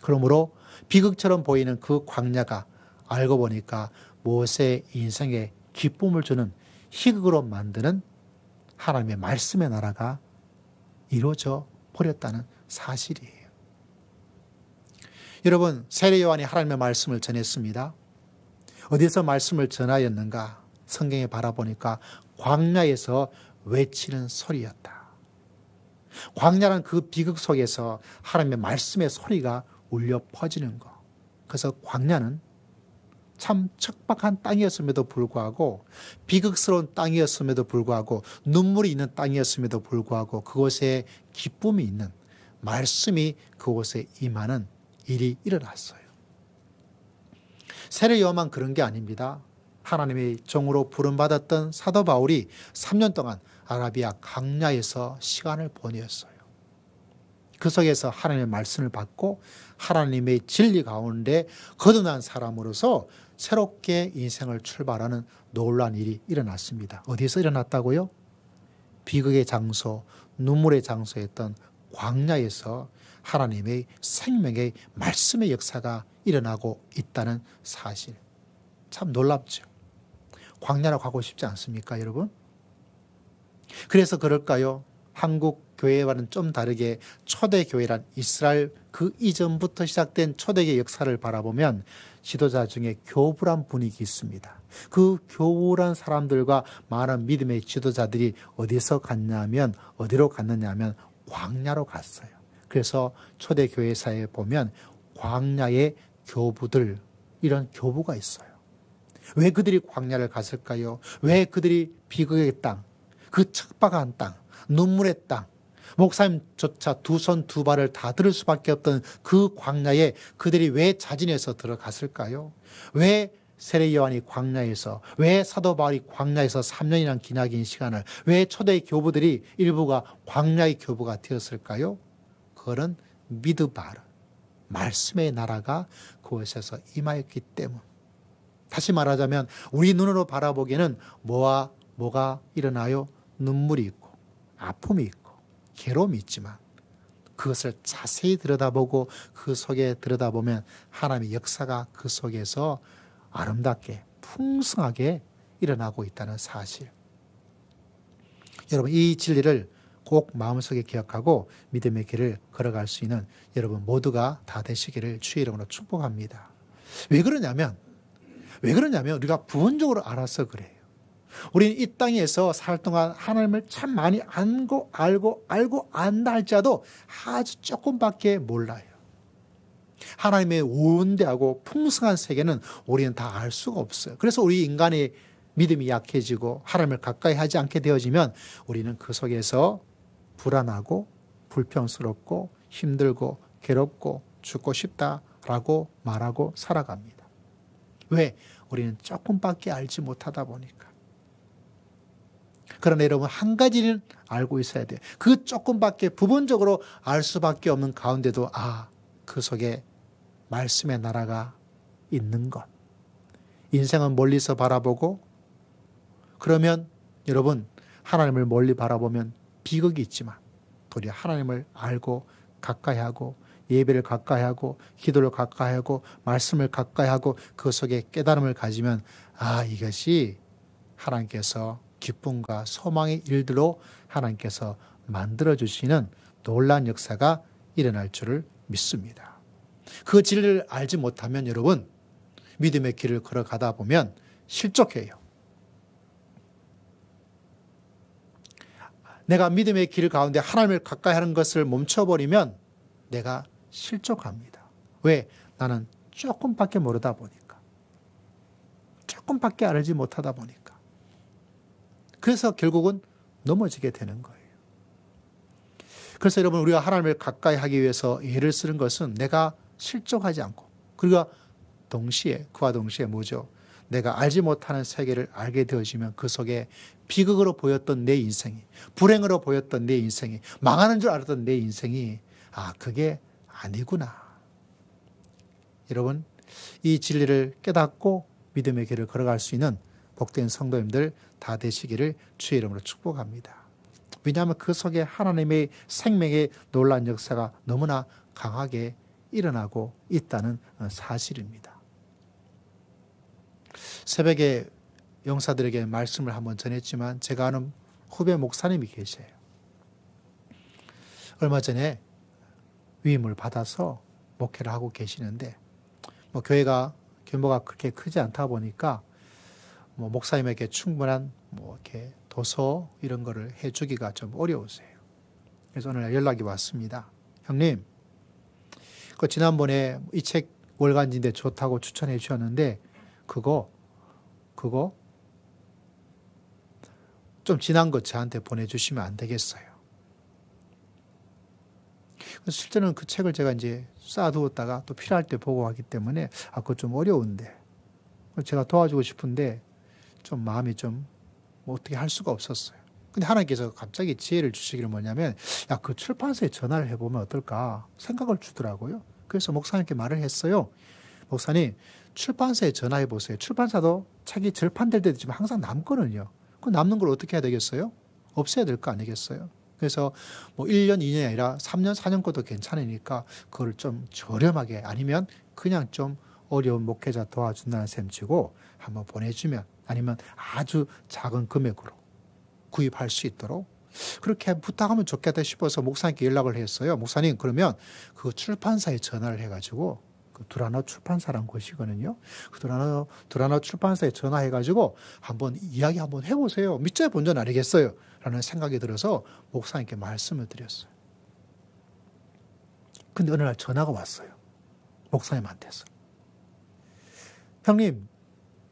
그러므로 비극처럼 보이는 그 광야가 알고 보니까 모세의 인생에 기쁨을 주는, 희극으로 만드는 하나님의 말씀의 나라가 이루어져 버렸다는 사실이에요. 여러분, 세례 요한이 하나님의 말씀을 전했습니다. 어디서 말씀을 전하였는가? 성경에 바라보니까 광야에서 외치는 소리였다. 광야란 그 비극 속에서 하나님의 말씀의 소리가 울려 퍼지는 것. 그래서 광야는 참 척박한 땅이었음에도 불구하고, 비극스러운 땅이었음에도 불구하고, 눈물이 있는 땅이었음에도 불구하고 그곳에 기쁨이 있는, 말씀이 그곳에 임하는 일이 일어났어요. 세례 요한만 그런 게 아닙니다. 하나님의 종으로 부름받았던 사도 바울이 3년 동안 아라비아 광야에서 시간을 보내었어요. 그 속에서 하나님의 말씀을 받고 하나님의 진리 가운데 거듭난 사람으로서 새롭게 인생을 출발하는 놀라운 일이 일어났습니다. 어디에서 일어났다고요? 비극의 장소, 눈물의 장소였던 광야에서 하나님의 생명의 말씀의 역사가 일어나고 있다는 사실. 참 놀랍죠. 광야로 가고 싶지 않습니까, 여러분? 그래서 그럴까요? 한국 교회와는 좀 다르게 초대교회란 이스라엘 그 이전부터 시작된 초대교회 역사를 바라보면 지도자 중에 교부란 분위기 있습니다. 그 교부란 사람들과 많은 믿음의 지도자들이 어디로 갔느냐면 광야로 갔어요. 그래서 초대교회사에 보면 광야의 교부들, 이런 교부가 있어요. 왜 그들이 광야를 갔을까요? 왜 그들이 비극의 땅, 그 척박한 땅, 눈물의 땅, 목사님조차 두 손 두 발을 다 들을 수밖에 없던 그 광야에 그들이 왜 자진해서 들어갔을까요? 왜 세례 요한이 광야에서, 왜 사도 바울이 광야에서 3년이란 기나긴 시간을, 왜 초대 교부들이 일부가 광야의 교부가 되었을까요? 그거는 미드바르, 말씀의 나라가 그곳에서 임하였기 때문. 다시 말하자면 우리 눈으로 바라보기에는 뭐가 일어나요? 눈물이 있고 아픔이 있고 괴로움이 있지만 그것을 자세히 들여다보고 그 속에 들여다보면 하나님의 역사가 그 속에서 아름답게 풍성하게 일어나고 있다는 사실. 여러분, 이 진리를 꼭 마음속에 기억하고 믿음의 길을 걸어갈 수 있는 여러분 모두가 다 되시기를 주의 이름으로 축복합니다. 왜 그러냐면 우리가 부분적으로 알아서 그래요. 우리는 이 땅에서 살 동안 하나님을 참 많이 알고 안다 할지라도 아주 조금밖에 몰라요. 하나님의 온대하고 풍성한 세계는 우리는 다 알 수가 없어요. 그래서 우리 인간의 믿음이 약해지고 하나님을 가까이 하지 않게 되어지면 우리는 그 속에서 불안하고 불평스럽고 힘들고 괴롭고 죽고 싶다라고 말하고 살아갑니다. 왜? 우리는 조금밖에 알지 못하다 보니까. 그러나 여러분, 한 가지는 알고 있어야 돼요. 그 조금밖에 부분적으로 알 수밖에 없는 가운데도 그 속에 말씀의 나라가 있는 것. 인생은 멀리서 바라보고, 그러면 여러분, 하나님을 멀리 바라보면 비극이 있지만 우리 하나님을 알고 가까이 하고 예배를 가까이 하고 기도를 가까이 하고 말씀을 가까이 하고 그 속에 깨달음을 가지면 이것이 하나님께서 기쁨과 소망의 일들로 하나님께서 만들어주시는 놀라운 역사가 일어날 줄을 믿습니다. 그 진리를 알지 못하면 여러분, 믿음의 길을 걸어가다 보면 실족해요. 내가 믿음의 길 가운데 하나님을 가까이 하는 것을 멈춰버리면 내가 실족합니다. 왜? 나는 조금밖에 모르다 보니까. 조금밖에 알지 못하다 보니까. 그래서 결국은 넘어지게 되는 거예요. 그래서 여러분, 우리가 하나님을 가까이 하기 위해서 예를 쓰는 것은 내가 실족하지 않고, 그와 동시에 뭐죠? 내가 알지 못하는 세계를 알게 되어지면 그 속에 비극으로 보였던 내 인생이, 불행으로 보였던 내 인생이, 망하는 줄 알았던 내 인생이 그게 아니구나. 여러분, 이 진리를 깨닫고 믿음의 길을 걸어갈 수 있는 복된 성도님들 다 되시기를 주의 이름으로 축복합니다. 왜냐하면 그 속에 하나님의 생명의 놀라운 역사가 너무나 강하게 일어나고 있다는 사실입니다. 새벽에 영사들에게 말씀을 한번 전했지만 제가 아는 후배 목사님이 계세요. 얼마 전에 위임을 받아서 목회를 하고 계시는데 교회가 규모가 그렇게 크지 않다 보니까 목사님에게 충분한 이렇게 도서 이런 거를 해주기가 좀 어려우세요. 그래서 오늘 연락이 왔습니다. 형님, 지난번에 이 책 월간지인데 좋다고 추천해 주셨는데 그거 좀 지난 거 저한테 보내주시면 안 되겠어요. 실제로는 그 책을 제가 이제 쌓아두었다가 또 필요할 때 보고 하기 때문에 그거 좀 어려운데 제가 도와주고 싶은데 좀 마음이 좀 어떻게 할 수가 없었어요. 근데 하나님께서 갑자기 지혜를 주시기를 뭐냐면 그 출판사에 전화를 해보면 어떨까 생각을 주더라고요. 그래서 목사님께 말을 했어요. 목사님, 출판사에 전화해 보세요. 출판사도 책이 절판될 때도 지금 항상 남거든요. 그 남는 걸 어떻게 해야 되겠어요? 없애야 될 거 아니겠어요? 그래서 1년, 2년이 아니라 3년, 4년 것도 괜찮으니까 그걸 좀 저렴하게 아니면 그냥 좀 어려운 목회자 도와준다는 셈 치고 한번 보내주면 아니면 아주 작은 금액으로 구입할 수 있도록 그렇게 부탁하면 좋겠다 싶어서 목사님께 연락을 했어요. 목사님, 그러면 그 출판사에 전화를 해가지고, 그 두라노 출판사라는 곳이거든요. 그 두라노 출판사에 전화해가지고 한번 이야기 한번 해보세요. 믿자야 본전 아니겠어요? 라는 생각이 들어서 목사님께 말씀을 드렸어요. 근데 어느 날 전화가 왔어요. 목사님한테서. 형님,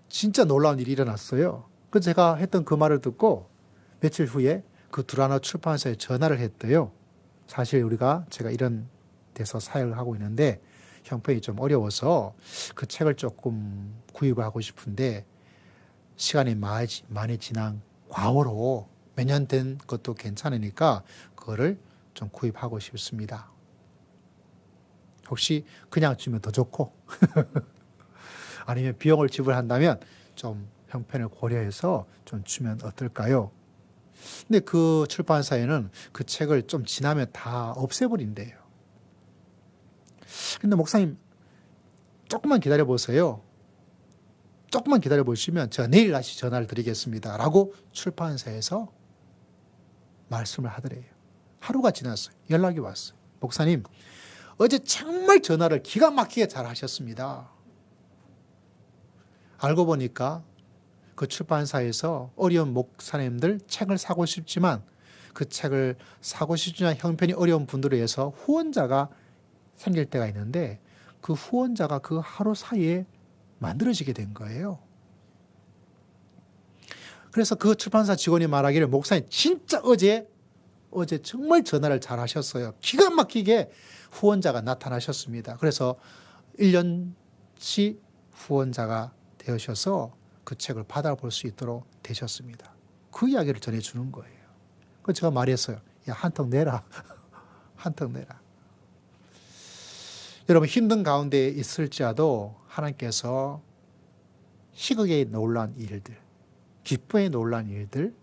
진짜 놀라운 일이 일어났어요. 그래서 제가 했던 그 말을 듣고 며칠 후에 그 두라노 출판사에 전화를 했대요. 사실 제가 이런 데서 사역을 하고 있는데 형편이 좀 어려워서 그 책을 조금 구입을 하고 싶은데 시간이 많이 지난 과거로 몇 년 된 것도 괜찮으니까 그거를 좀 구입하고 싶습니다. 혹시 그냥 주면 더 좋고 아니면 비용을 지불한다면 좀 형편을 고려해서 좀 주면 어떨까요? 근데 그 출판사에는 그 책을 좀 지나면 다 없애버린대요. 근데 목사님, 조금만 기다려보세요. 조금만 기다려보시면 제가 내일 다시 전화를 드리겠습니다. 라고 출판사에서 말씀을 하더래요. 하루가 지났어요. 연락이 왔어요. 목사님, 어제 정말 전화를 기가 막히게 잘 하셨습니다. 알고 보니까 그 출판사에서 어려운 목사님들 책을 사고 싶지만 그 책을 사고 싶지만 형편이 어려운 분들을 위해서 후원자가 생길 때가 있는데 그 후원자가 그 하루 사이에 만들어지게 된 거예요. 그래서 그 출판사 직원이 말하기를 목사님 진짜 어제 정말 전화를 잘 하셨어요. 기가 막히게 후원자가 나타나셨습니다. 그래서 1년치 후원자가 되셔서 그 책을 받아볼 수 있도록 되셨습니다. 그 이야기를 전해주는 거예요. 그래서 제가 말했어요. 야, 한턱 내라. 한턱 내라. 여러분, 힘든 가운데 있을지라도 하나님께서 희극의 놀라운 일들, 기쁨의 놀라운 일들,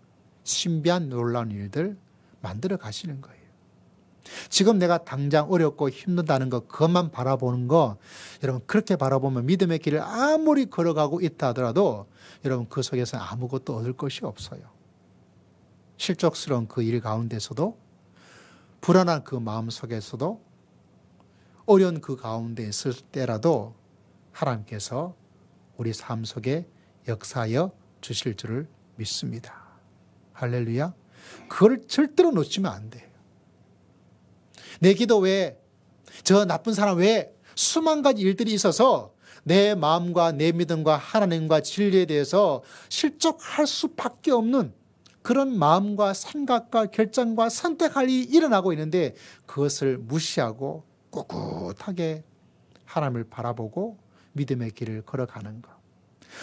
신비한 놀라운 일들 만들어 가시는 거예요. 지금 내가 당장 어렵고 힘들다는 것, 그것만 바라보는 거, 여러분 그렇게 바라보면 믿음의 길을 아무리 걸어가고 있다 하더라도 여러분 그 속에서 아무것도 얻을 것이 없어요. 실족스러운 그 일 가운데서도, 불안한 그 마음 속에서도, 어려운 그 가운데 있을 때라도 하나님께서 우리 삶 속에 역사하여 주실 줄을 믿습니다. 할렐루야. 그걸 절대로 놓치면 안 돼요. 내 기도 외에, 저 나쁜 사람 외에 수만 가지 일들이 있어서 내 마음과 내 믿음과 하나님과 진리에 대해서 실족할 수밖에 없는 그런 마음과 생각과 결정과 선택할 일이 일어나고 있는데 그것을 무시하고 꿋꿋하게 하나님을 바라보고 믿음의 길을 걸어가는 것.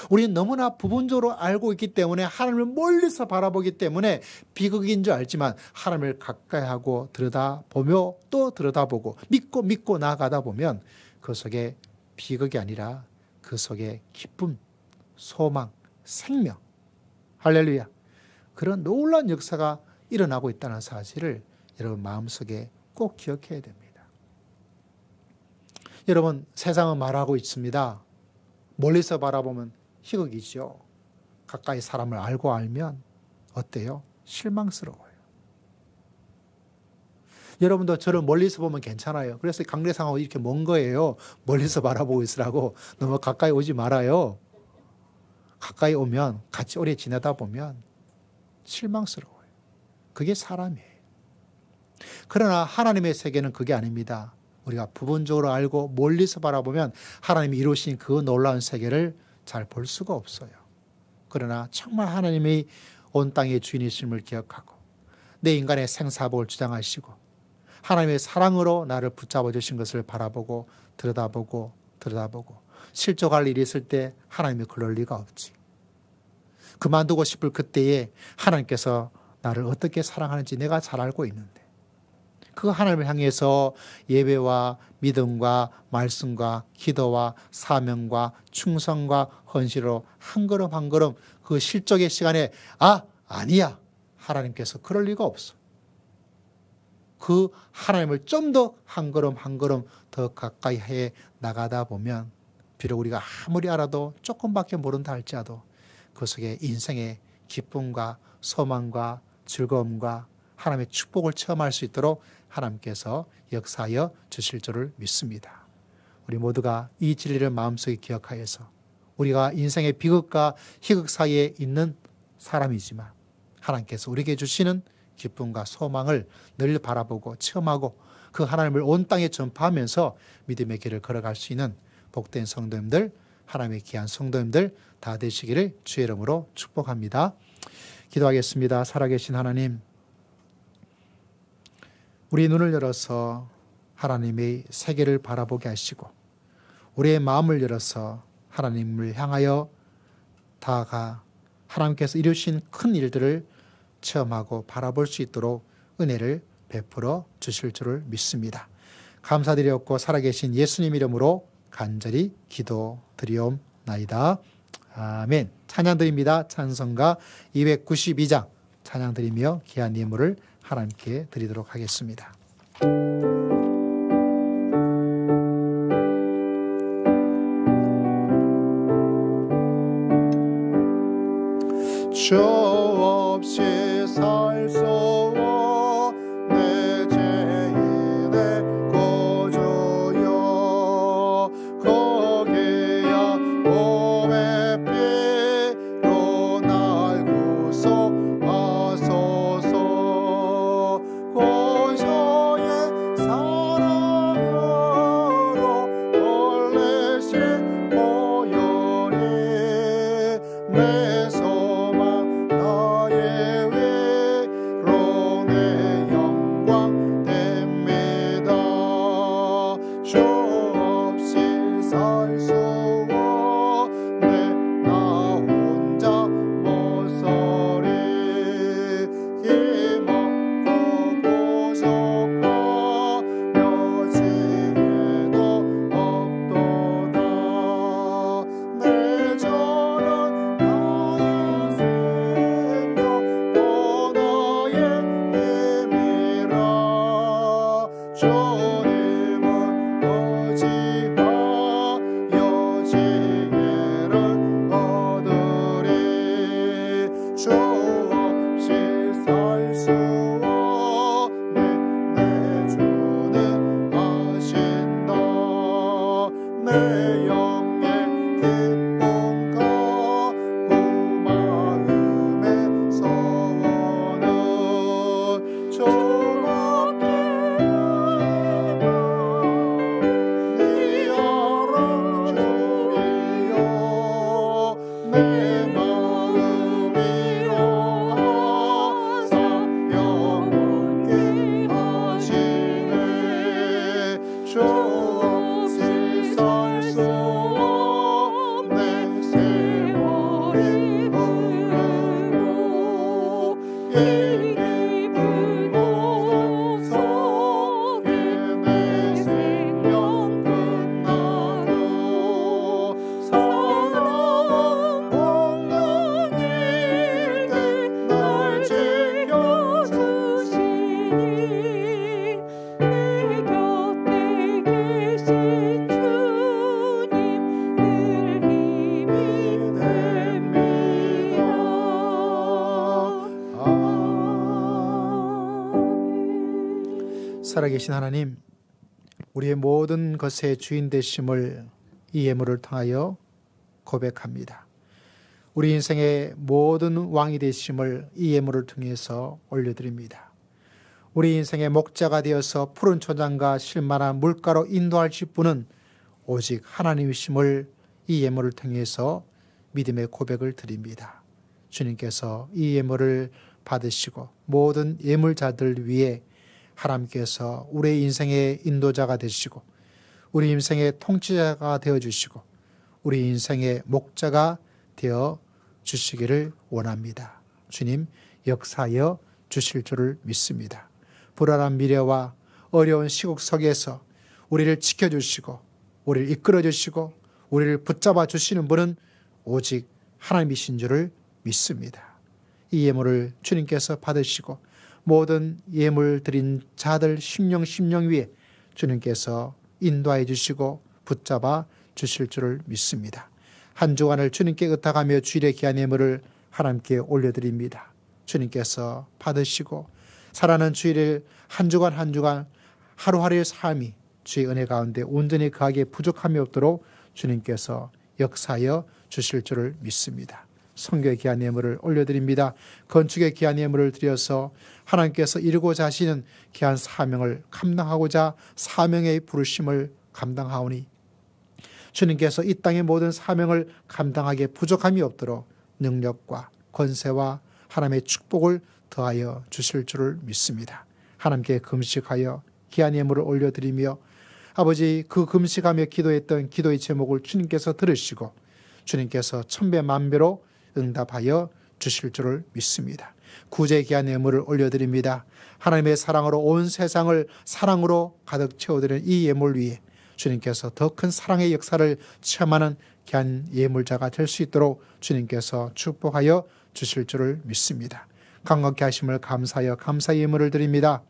우리는 너무나 부분적으로 알고 있기 때문에 하나님을 멀리서 바라보기 때문에 비극인 줄 알지만 하나님을 가까이 하고 들여다보며 또 들여다보고 믿고 나아가다 보면 그 속에 비극이 아니라 그 속에 기쁨, 소망, 생명, 할렐루야, 그런 놀라운 역사가 일어나고 있다는 사실을 여러분 마음속에 꼭 기억해야 됩니다. 여러분, 세상은 말하고 있습니다. 멀리서 바라보면 희극이죠. 가까이 사람을 알면 어때요? 실망스러워요. 여러분도 저를 멀리서 보면 괜찮아요. 그래서 강대상하고 이렇게 먼 거예요. 멀리서 바라보고 있으라고. 너무 가까이 오지 말아요. 가까이 오면 같이 오래 지내다 보면 실망스러워요. 그게 사람이에요. 그러나 하나님의 세계는 그게 아닙니다. 우리가 부분적으로 알고 멀리서 바라보면 하나님이 이루신 그 놀라운 세계를 잘 볼 수가 없어요. 그러나 정말 하나님이 온 땅의 주인이심을 기억하고 내 인간의 생사복을 주장하시고 하나님의 사랑으로 나를 붙잡아 주신 것을 바라보고 들여다보고 실족할 일이 있을 때 하나님이 그럴 리가 없지. 그만두고 싶을 그때에 하나님께서 나를 어떻게 사랑하는지 내가 잘 알고 있는데 그 하나님을 향해서 예배와 믿음과 말씀과 기도와 사명과 충성과 헌신으로 한 걸음 한 걸음 그 실족의 시간에 아니야. 하나님께서 그럴 리가 없어. 그 하나님을 좀 더 한 걸음 한 걸음 더 가까이 해 나가다 보면 비록 우리가 아무리 알아도 조금밖에 모른다 할지라도 그 속에 인생의 기쁨과 소망과 즐거움과 하나님의 축복을 체험할 수 있도록 하나님께서 역사하여 주실 줄을 믿습니다. 우리 모두가 이 진리를 마음속에 기억하여서 우리가 인생의 비극과 희극 사이에 있는 사람이지만 하나님께서 우리에게 주시는 기쁨과 소망을 늘 바라보고 체험하고 그 하나님을 온 땅에 전파하면서 믿음의 길을 걸어갈 수 있는 복된 성도님들, 하나님의 귀한 성도님들 다 되시기를 주의 이름으로 축복합니다. 기도하겠습니다. 살아계신 하나님, 우리 눈을 열어서 하나님의 세계를 바라보게 하시고 우리의 마음을 열어서 하나님을 향하여 다가가 하나님께서 이루신 큰 일들을 체험하고 바라볼 수 있도록 은혜를 베풀어 주실 줄을 믿습니다. 감사드렸고 살아계신 예수님 이름으로 간절히 기도드리옵나이다. 아멘. 찬양드립니다. 찬송가 292장 찬양드리며 귀한 예물을 하나님께 드리도록 하겠습니다. 주 없이 살 수 없네 죄인의 구주여 거기야 몸의 피로 날 구속하소서 고소의 사랑으로 올리신 보혈이 내 소망 나의 위로 내 영광 됩니다. 주 없이 살 수 없네 나 혼자 못 서리 힘없고 부족하며 지혜도 없도다 내 저런 나의 생명 또 너의 힘이라 주님은 의지하여 지혜를 얻으리 주 없이 살 수 없네 내 주는 아신다 내 영의 기쁨과 그 마음의 소원은 주밖에 네 아람 주리여 내 마음이로 하사 영원케 하시네 주 없이 살 수 없네 세월이 흐르고 이 깊은 고통 속에 내 생명 끝나도 사랑 없는 일들 날 지켜주시니 내 곁에 계신 주님 늘 힘이 됩니다. 아멘. 살아계신 하나님, 우리의 모든 것의 주인 되심을 이 예물을 통하여 고백합니다. 우리 인생의 모든 왕이 되심을 이 예물을 통해서 올려드립니다. 우리 인생의 목자가 되어서 푸른 초장과 실만한 물가로 인도하실 분은 오직 하나님이심을 이 예물을 통해서 믿음의 고백을 드립니다. 주님께서 이 예물을 받으시고 모든 예물자들 위해 하나님께서 우리 인생의 인도자가 되시고 우리 인생의 통치자가 되어주시고 우리 인생의 목자가 되어 주시기를 원합니다. 주님 역사하여 주실 줄을 믿습니다. 불안한 미래와 어려운 시국 속에서 우리를 지켜주시고 우리를 이끌어주시고 우리를 붙잡아 주시는 분은 오직 하나님이신 줄을 믿습니다. 이 예물을 주님께서 받으시고 모든 예물 드린 자들 심령 위에 주님께서 인도하여 주시고 붙잡아 주실 줄을 믿습니다. 한 주간을 주님께 의탁하며 주일의 귀한 예물을 하나님께 올려드립니다. 주님께서 받으시고 살아가는 주일을 한 주간 한 주간 하루하루의 삶이 주의 은혜 가운데 온전히 그하기에 부족함이 없도록 주님께서 역사하여 주실 줄을 믿습니다. 선교의 귀한 예물을 올려드립니다. 건축의 귀한 예물을 드려서 하나님께서 이루고자 하시는 귀한 사명을 감당하고자 사명의 부르심을 감당하오니 주님께서 이 땅의 모든 사명을 감당하기에 부족함이 없도록 능력과 권세와 하나님의 축복을 더하여 주실 줄을 믿습니다. 하나님께 금식하여 귀한 예물을 올려드리며 아버지 그 금식하며 기도했던 기도의 제목을 주님께서 들으시고 주님께서 천배 만배로 응답하여 주실 줄을 믿습니다. 구제의 귀한 예물을 올려드립니다. 하나님의 사랑으로 온 세상을 사랑으로 가득 채워드리는 이 예물 위에 주님께서 더 큰 사랑의 역사를 체험하는 귀한 예물자가 될 수 있도록 주님께서 축복하여 주실 줄을 믿습니다. 강건케 하심을 감사하여 감사의 예물을 드립니다.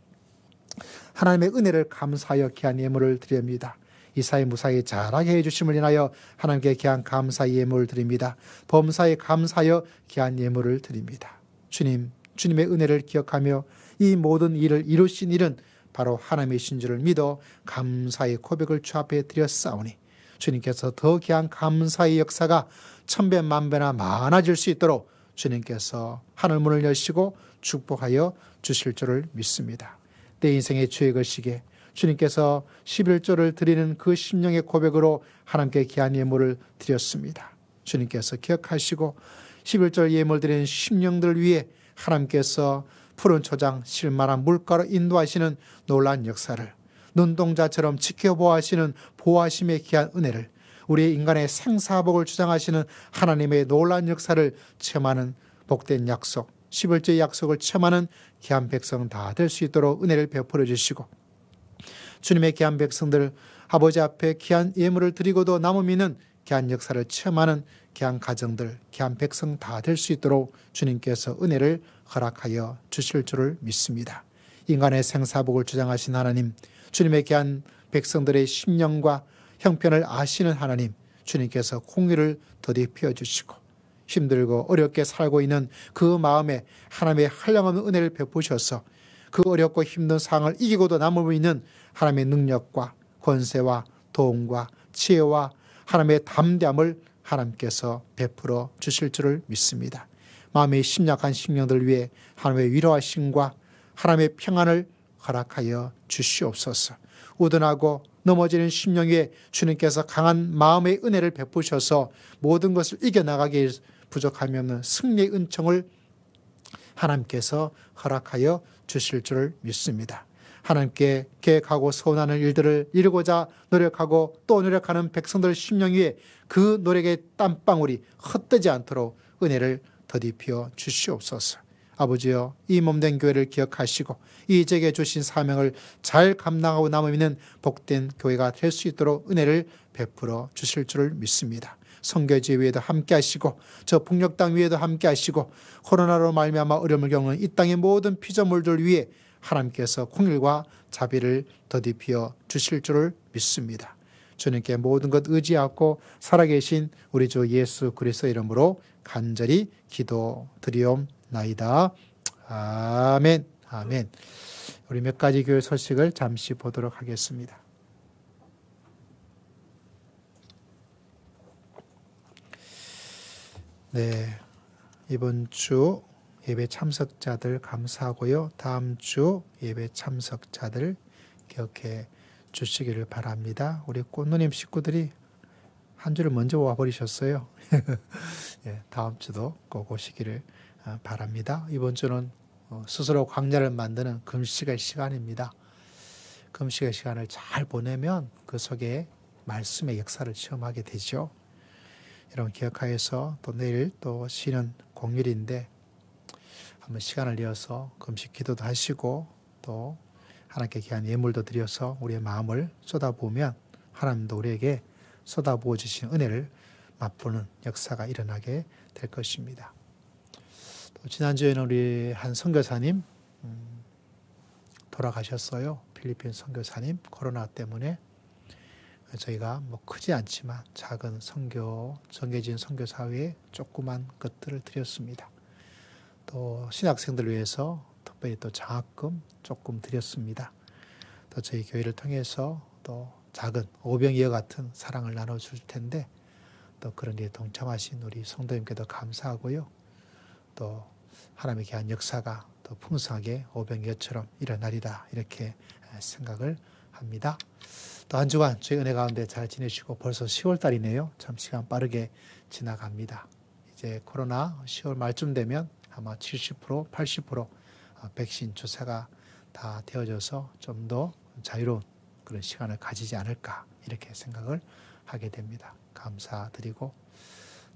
하나님의 은혜를 감사하여 귀한 예물을 드립니다. 이사에 무사히 잘하게 해주심을 인하여 하나님께 귀한 감사의 예물을 드립니다. 범사에 감사하여 귀한 예물을 드립니다. 주님, 주님의 은혜를 기억하며 이 모든 일을 이루신 일은 바로 하나님이신 줄을 믿어 감사의 고백을 주 앞에 드렸사오니 주님께서 더 귀한 감사의 역사가 천배 만배나 많아질 수 있도록 주님께서 하늘문을 여시고 축복하여 주실 줄을 믿습니다. 내 인생의 주의 시기에 주님께서 11조를 드리는 그 심령의 고백으로 하나님께 귀한 예물을 드렸습니다. 주님께서 기억하시고 11절 예물 드리는 심령들을 위해 하나님께서 푸른 초장 실만한 물가로 인도하시는 놀라운 역사를 눈동자처럼 지켜보아하시는 보호하심의 귀한 은혜를 우리 인간의 생사복을 주장하시는 하나님의 놀라운 역사를 체험하는 복된 약속 11조의 약속을 체험하는 귀한 백성 다 될 수 있도록 은혜를 베풀어 주시고 주님의 귀한 백성들 아버지 앞에 귀한 예물을 드리고도 남음이는 귀한 역사를 체험하는 귀한 가정들 귀한 백성 다 될 수 있도록 주님께서 은혜를 허락하여 주실 줄을 믿습니다. 인간의 생사복을 주장하신 하나님 주님의 귀한 백성들의 심령과 형편을 아시는 하나님 주님께서 공의를 더디펴 주시고 힘들고 어렵게 살고 있는 그 마음에 하나님의 한량없는 은혜를 베푸셔서 그 어렵고 힘든 상황을 이기고도 남을 있는 하나님의 능력과 권세와 도움과 지혜와 하나님의 담대함을 하나님께서 베풀어 주실 줄을 믿습니다. 마음이 심약한 심령들 위해 하나님의 위로하심과 하나님의 평안을 허락하여 주시옵소서. 우둔하고 넘어지는 심령 위에 주님께서 강한 마음의 은혜를 베푸셔서 모든 것을 이겨나가기에 부족함이 없는 승리의 은총을 하나님께서 허락하여 주실 줄을 믿습니다. 하나님께 계획하고 소원하는 일들을 이루고자 노력하고 또 노력하는 백성들 심령 위에 그 노력의 땀방울이 헛되지 않도록 은혜를 더디피어 주시옵소서. 아버지여 이 몸된 교회를 기억하시고 이 제게 주신 사명을 잘 감당하고 남으면 복된 교회가 될 수 있도록 은혜를 베풀어 주실 줄을 믿습니다. 선교지 위에도 함께 하시고 저 북녘 위에도 함께 하시고 코로나로 말미암아 어려움을 겪는 이 땅의 모든 피조물들 위에 하나님께서 공일과 자비를 더디피어 주실 줄을 믿습니다. 주님께 모든 것 의지하고 살아계신 우리 주 예수 그리스도 이름으로 간절히 기도드리옵나이다. 아멘. 아멘. 우리 몇 가지 교회 소식을 잠시 보도록 하겠습니다. 네, 이번 주 예배 참석자들 감사하고요. 다음 주 예배 참석자들 기억해 주시기를 바랍니다. 우리 꽃누님 식구들이 한 주를 먼저 와버리셨어요. 예, 다음 주도 꼭 오시기를 바랍니다. 이번 주는 스스로 광야를 만드는 금식의 시간입니다. 금식의 시간을 잘 보내면 그 속에 말씀의 역사를 체험하게 되죠. 이런 기억하여서 또 내일 또 쉬는 공휴일인데 한번 시간을 내어서 금식 기도도 하시고 또 하나님께 귀한 예물도 드려서 우리의 마음을 쏟아부으면 하나님도 우리에게 쏟아부어 주신 은혜를 맛보는 역사가 일어나게 될 것입니다. 또 지난주에는 우리 한 선교사님 돌아가셨어요. 필리핀 선교사님 코로나 때문에 저희가 뭐 크지 않지만 작은 정해진 선교사회에 조그만 것들을 드렸습니다. 또 신학생들 위해서 특별히 또 장학금 조금 드렸습니다. 또 저희 교회를 통해서 또 작은 오병이어 같은 사랑을 나눠줄 텐데 또 그런 일에 동참하신 우리 성도님께도 감사하고요. 또 하나님의 귀한 역사가 더 풍성하게 오병이어처럼 일어나리다 이렇게 생각을 합니다. 또 한 주간 저희 은혜 가운데 잘 지내시고 벌써 10월 달이네요. 참 시간 빠르게 지나갑니다. 이제 코로나 10월 말쯤 되면 아마 70%, 80% 백신 주사가 다 되어져서 좀 더 자유로운 그런 시간을 가지지 않을까 이렇게 생각을 하게 됩니다. 감사드리고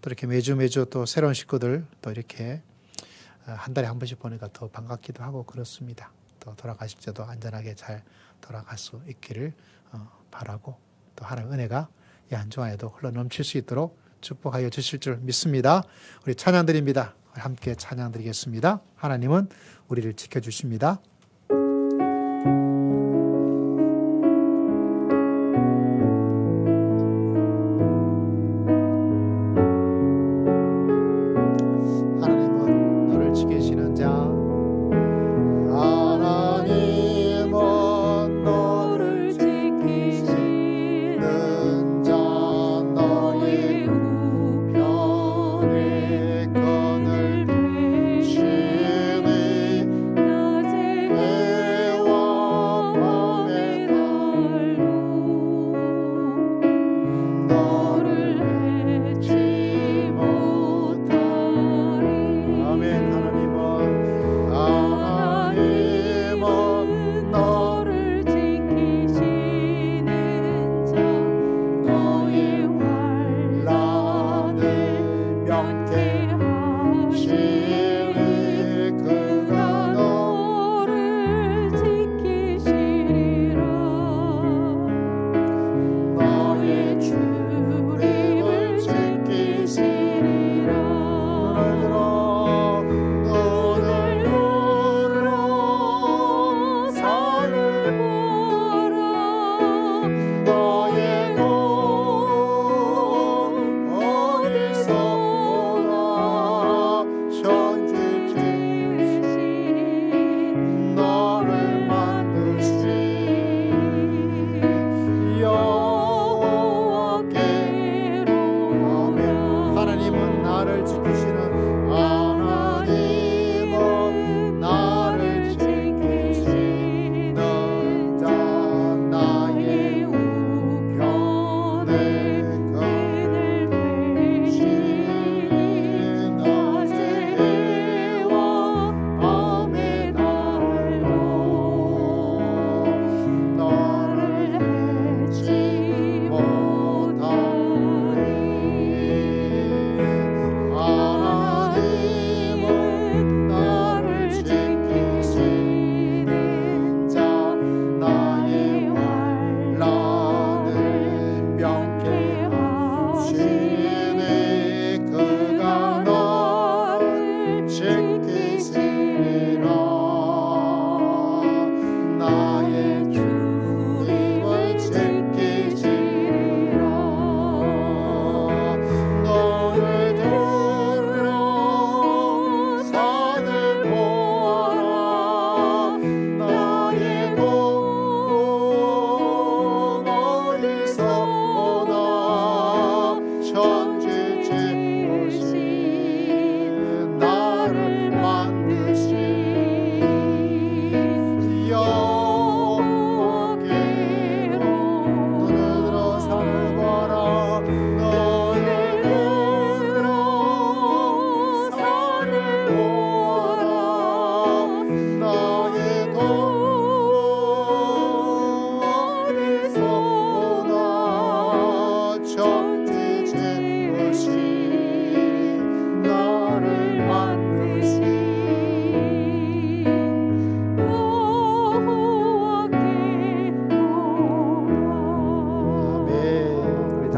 또 이렇게 매주 또 새로운 식구들 또 이렇게 한 달에 한 번씩 보니까 더 반갑기도 하고 그렇습니다. 또 돌아가실 때도 안전하게 잘 돌아갈 수 있기를 바라고 또 하나님의 은혜가 이 한 주간에도 흘러 넘칠 수 있도록 축복하여 주실 줄 믿습니다. 우리 찬양 드립니다. 함께 찬양 드리겠습니다. 하나님은 우리를 지켜주십니다. 하나님은 너를 지키시는 자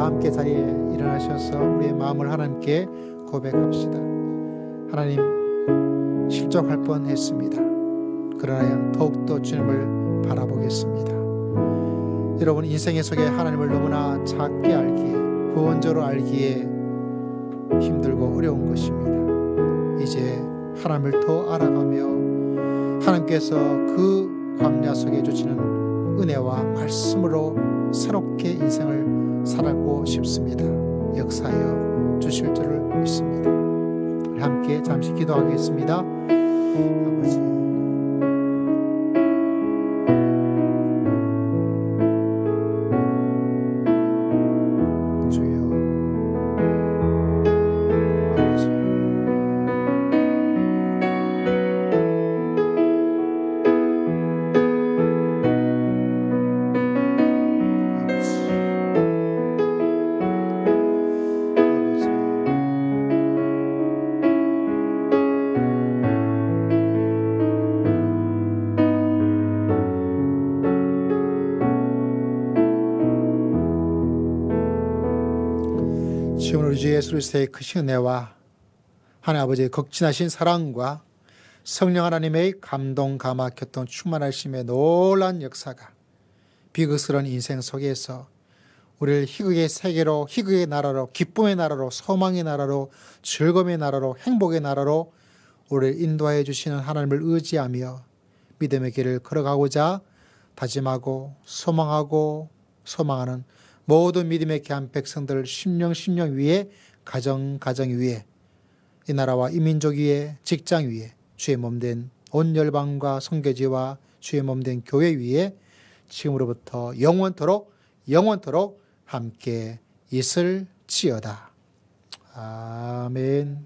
함께 자리에 일어나셔서 우리의 마음을 하나님께 고백합시다. 하나님, 실족할 뻔했습니다. 그러나 더욱더 주님을 바라보겠습니다. 여러분, 인생의 속에 하나님을 너무나 작게 알기에, 부원적으로 알기에 힘들고 어려운 것입니다. 이제 하나님을 더 알아가며 하나님께서 그 광야 속에 주시는 은혜와 말씀으로 새롭게 인생을 살아가고 싶습니다. 역사하여 주실 줄을 믿습니다. 우리 함께 잠시 기도하겠습니다. 아버지, 지금 우리 주 예수 그리스도의 크신 은혜와 하나님 아버지의 극진하신 사랑과 성령 하나님의 감동, 감화, 교통, 충만하심의 놀라운 역사가 비극스러운 인생 속에서 우리를 희극의 세계로, 희극의 나라로, 기쁨의 나라로, 소망의 나라로, 즐거움의 나라로, 행복의 나라로 우리를 인도하여 주시는 하나님을 의지하며 믿음의 길을 걸어가고자 다짐하고 소망하는 모든 믿음의 귀한 백성들 심령 위에, 가정 위에, 이 나라와 이 민족 위에, 직장 위에, 주의 몸된 온 열방과 선교지와 주의 몸된 교회 위에 지금으로부터 영원토록 함께 있을지어다. 아멘.